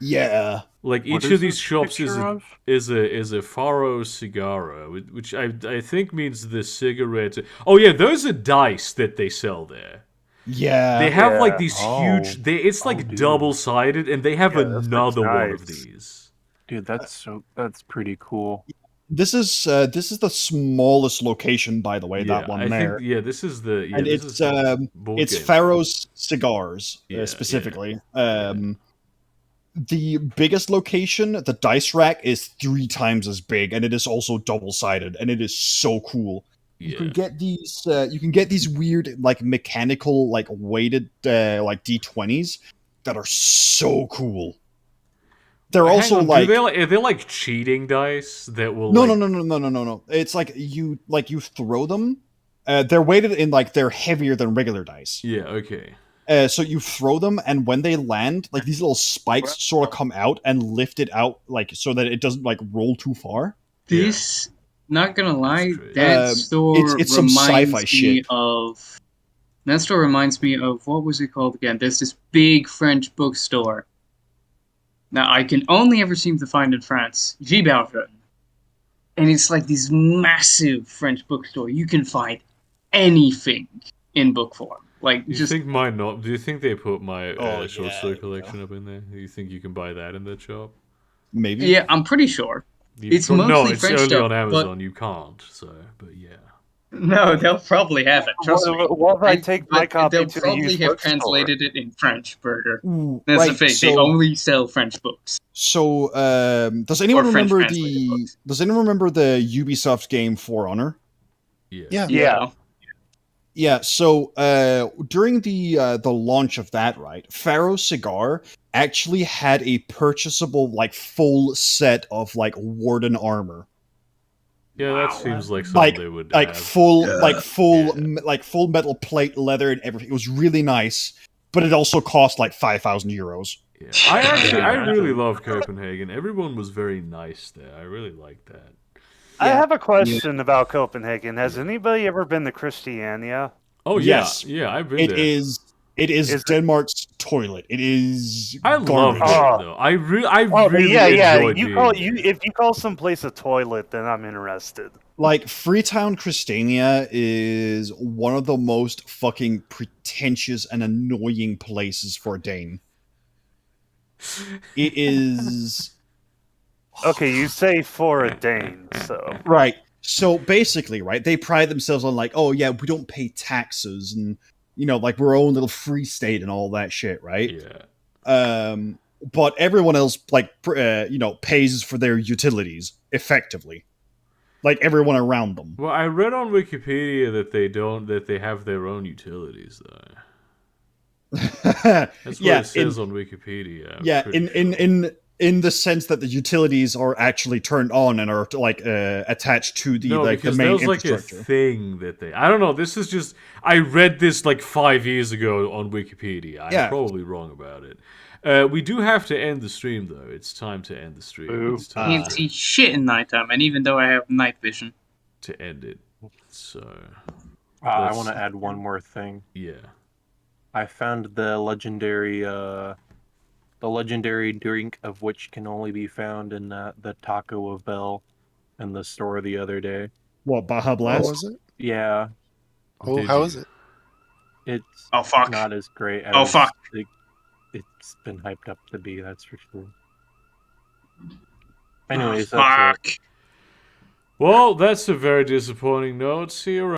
Yeah. Each of these shops is a Faro Cigara, which I think means the cigarette. Oh yeah, those are dice that they sell there. Yeah. They have these huge. It's double-sided, and they have another one of these. Dude, that's pretty cool. This is the smallest location, by the way. That one there. This is the. Yeah, and it's Faro's Cigars specifically. Yeah. The biggest location, the dice rack, is 3 times as big, and it is also double-sided, and it is so cool. You can get these. You can get these weird, mechanical, weighted, D20s that are so cool. They're also are they cheating dice that will? No. It's you throw them. They're weighted in they're heavier than regular dice. Yeah. Okay. So you throw them, and when they land, these little spikes sort of come out and lift it out, so that it doesn't roll too far. This, not gonna lie, that store it's some sci-fi shit. That store reminds me of, what was it called again? There's this big French bookstore. Now, I can only ever seem to find in France, Giberton. And it's this massive French bookstore. You can find anything in book form. Do you think they put my short story collection up in there? Do you think you can buy that in that shop? Maybe. Yeah, I'm pretty sure. It's mostly French only stuff, on Amazon. You can't. But yeah. No, they'll probably have it. Trust me. What if I take my copy they'll to probably the have translated it in French, Burger. Ooh, That's right, the thing. so, they only sell French books. So, does anyone remember the Ubisoft game For Honor? Yeah. Yeah. So, during the launch of that, right, Faro Cigar actually had a purchasable full set of Warden armor. Yeah, that seems like something they would have. Full metal plate, leather, and everything. It was really nice, but it also cost 5,000 euros. Yeah. I really love Copenhagen. Everyone was very nice there. I really liked that. I have a question about Copenhagen. Has anybody ever been to Christiania? Oh yes, yeah, I've been there. It is Denmark's toilet. It is. I love it though. I really enjoyed it. If you call someplace a toilet, then I'm interested. Freetown Christiania is one of the most fucking pretentious and annoying places for a Dane. It is. Okay, you say for a Dane, so right. So basically, right, they pride themselves on like, oh yeah, we don't pay taxes and like we're our own little free state and all that shit, right? Yeah. But everyone else pays for their utilities effectively, like everyone around them. Well, I read on Wikipedia that they have their own utilities though. That's what it says on Wikipedia. In the sense that the utilities are actually turned on and are like attached to the the main infrastructure. Like a thing that they. I don't know. This is just. I read this like 5 years ago on Wikipedia. I'm probably wrong about it. We do have to end the stream though. It's time to end the stream. It's time can't see shit in nighttime, and even though I have night vision, to end it. So. I want to add one more thing. Yeah. I found the legendary drink of which can only be found in the Taco of Bell in the store the other day. What, Baja Blast? What was it? Yeah. Oh, how is it? It's fuck. not as great as fuck. It's been hyped up to be, that's for sure. Anyways, fuck. that's it. Well, that's a very disappointing note. See you around.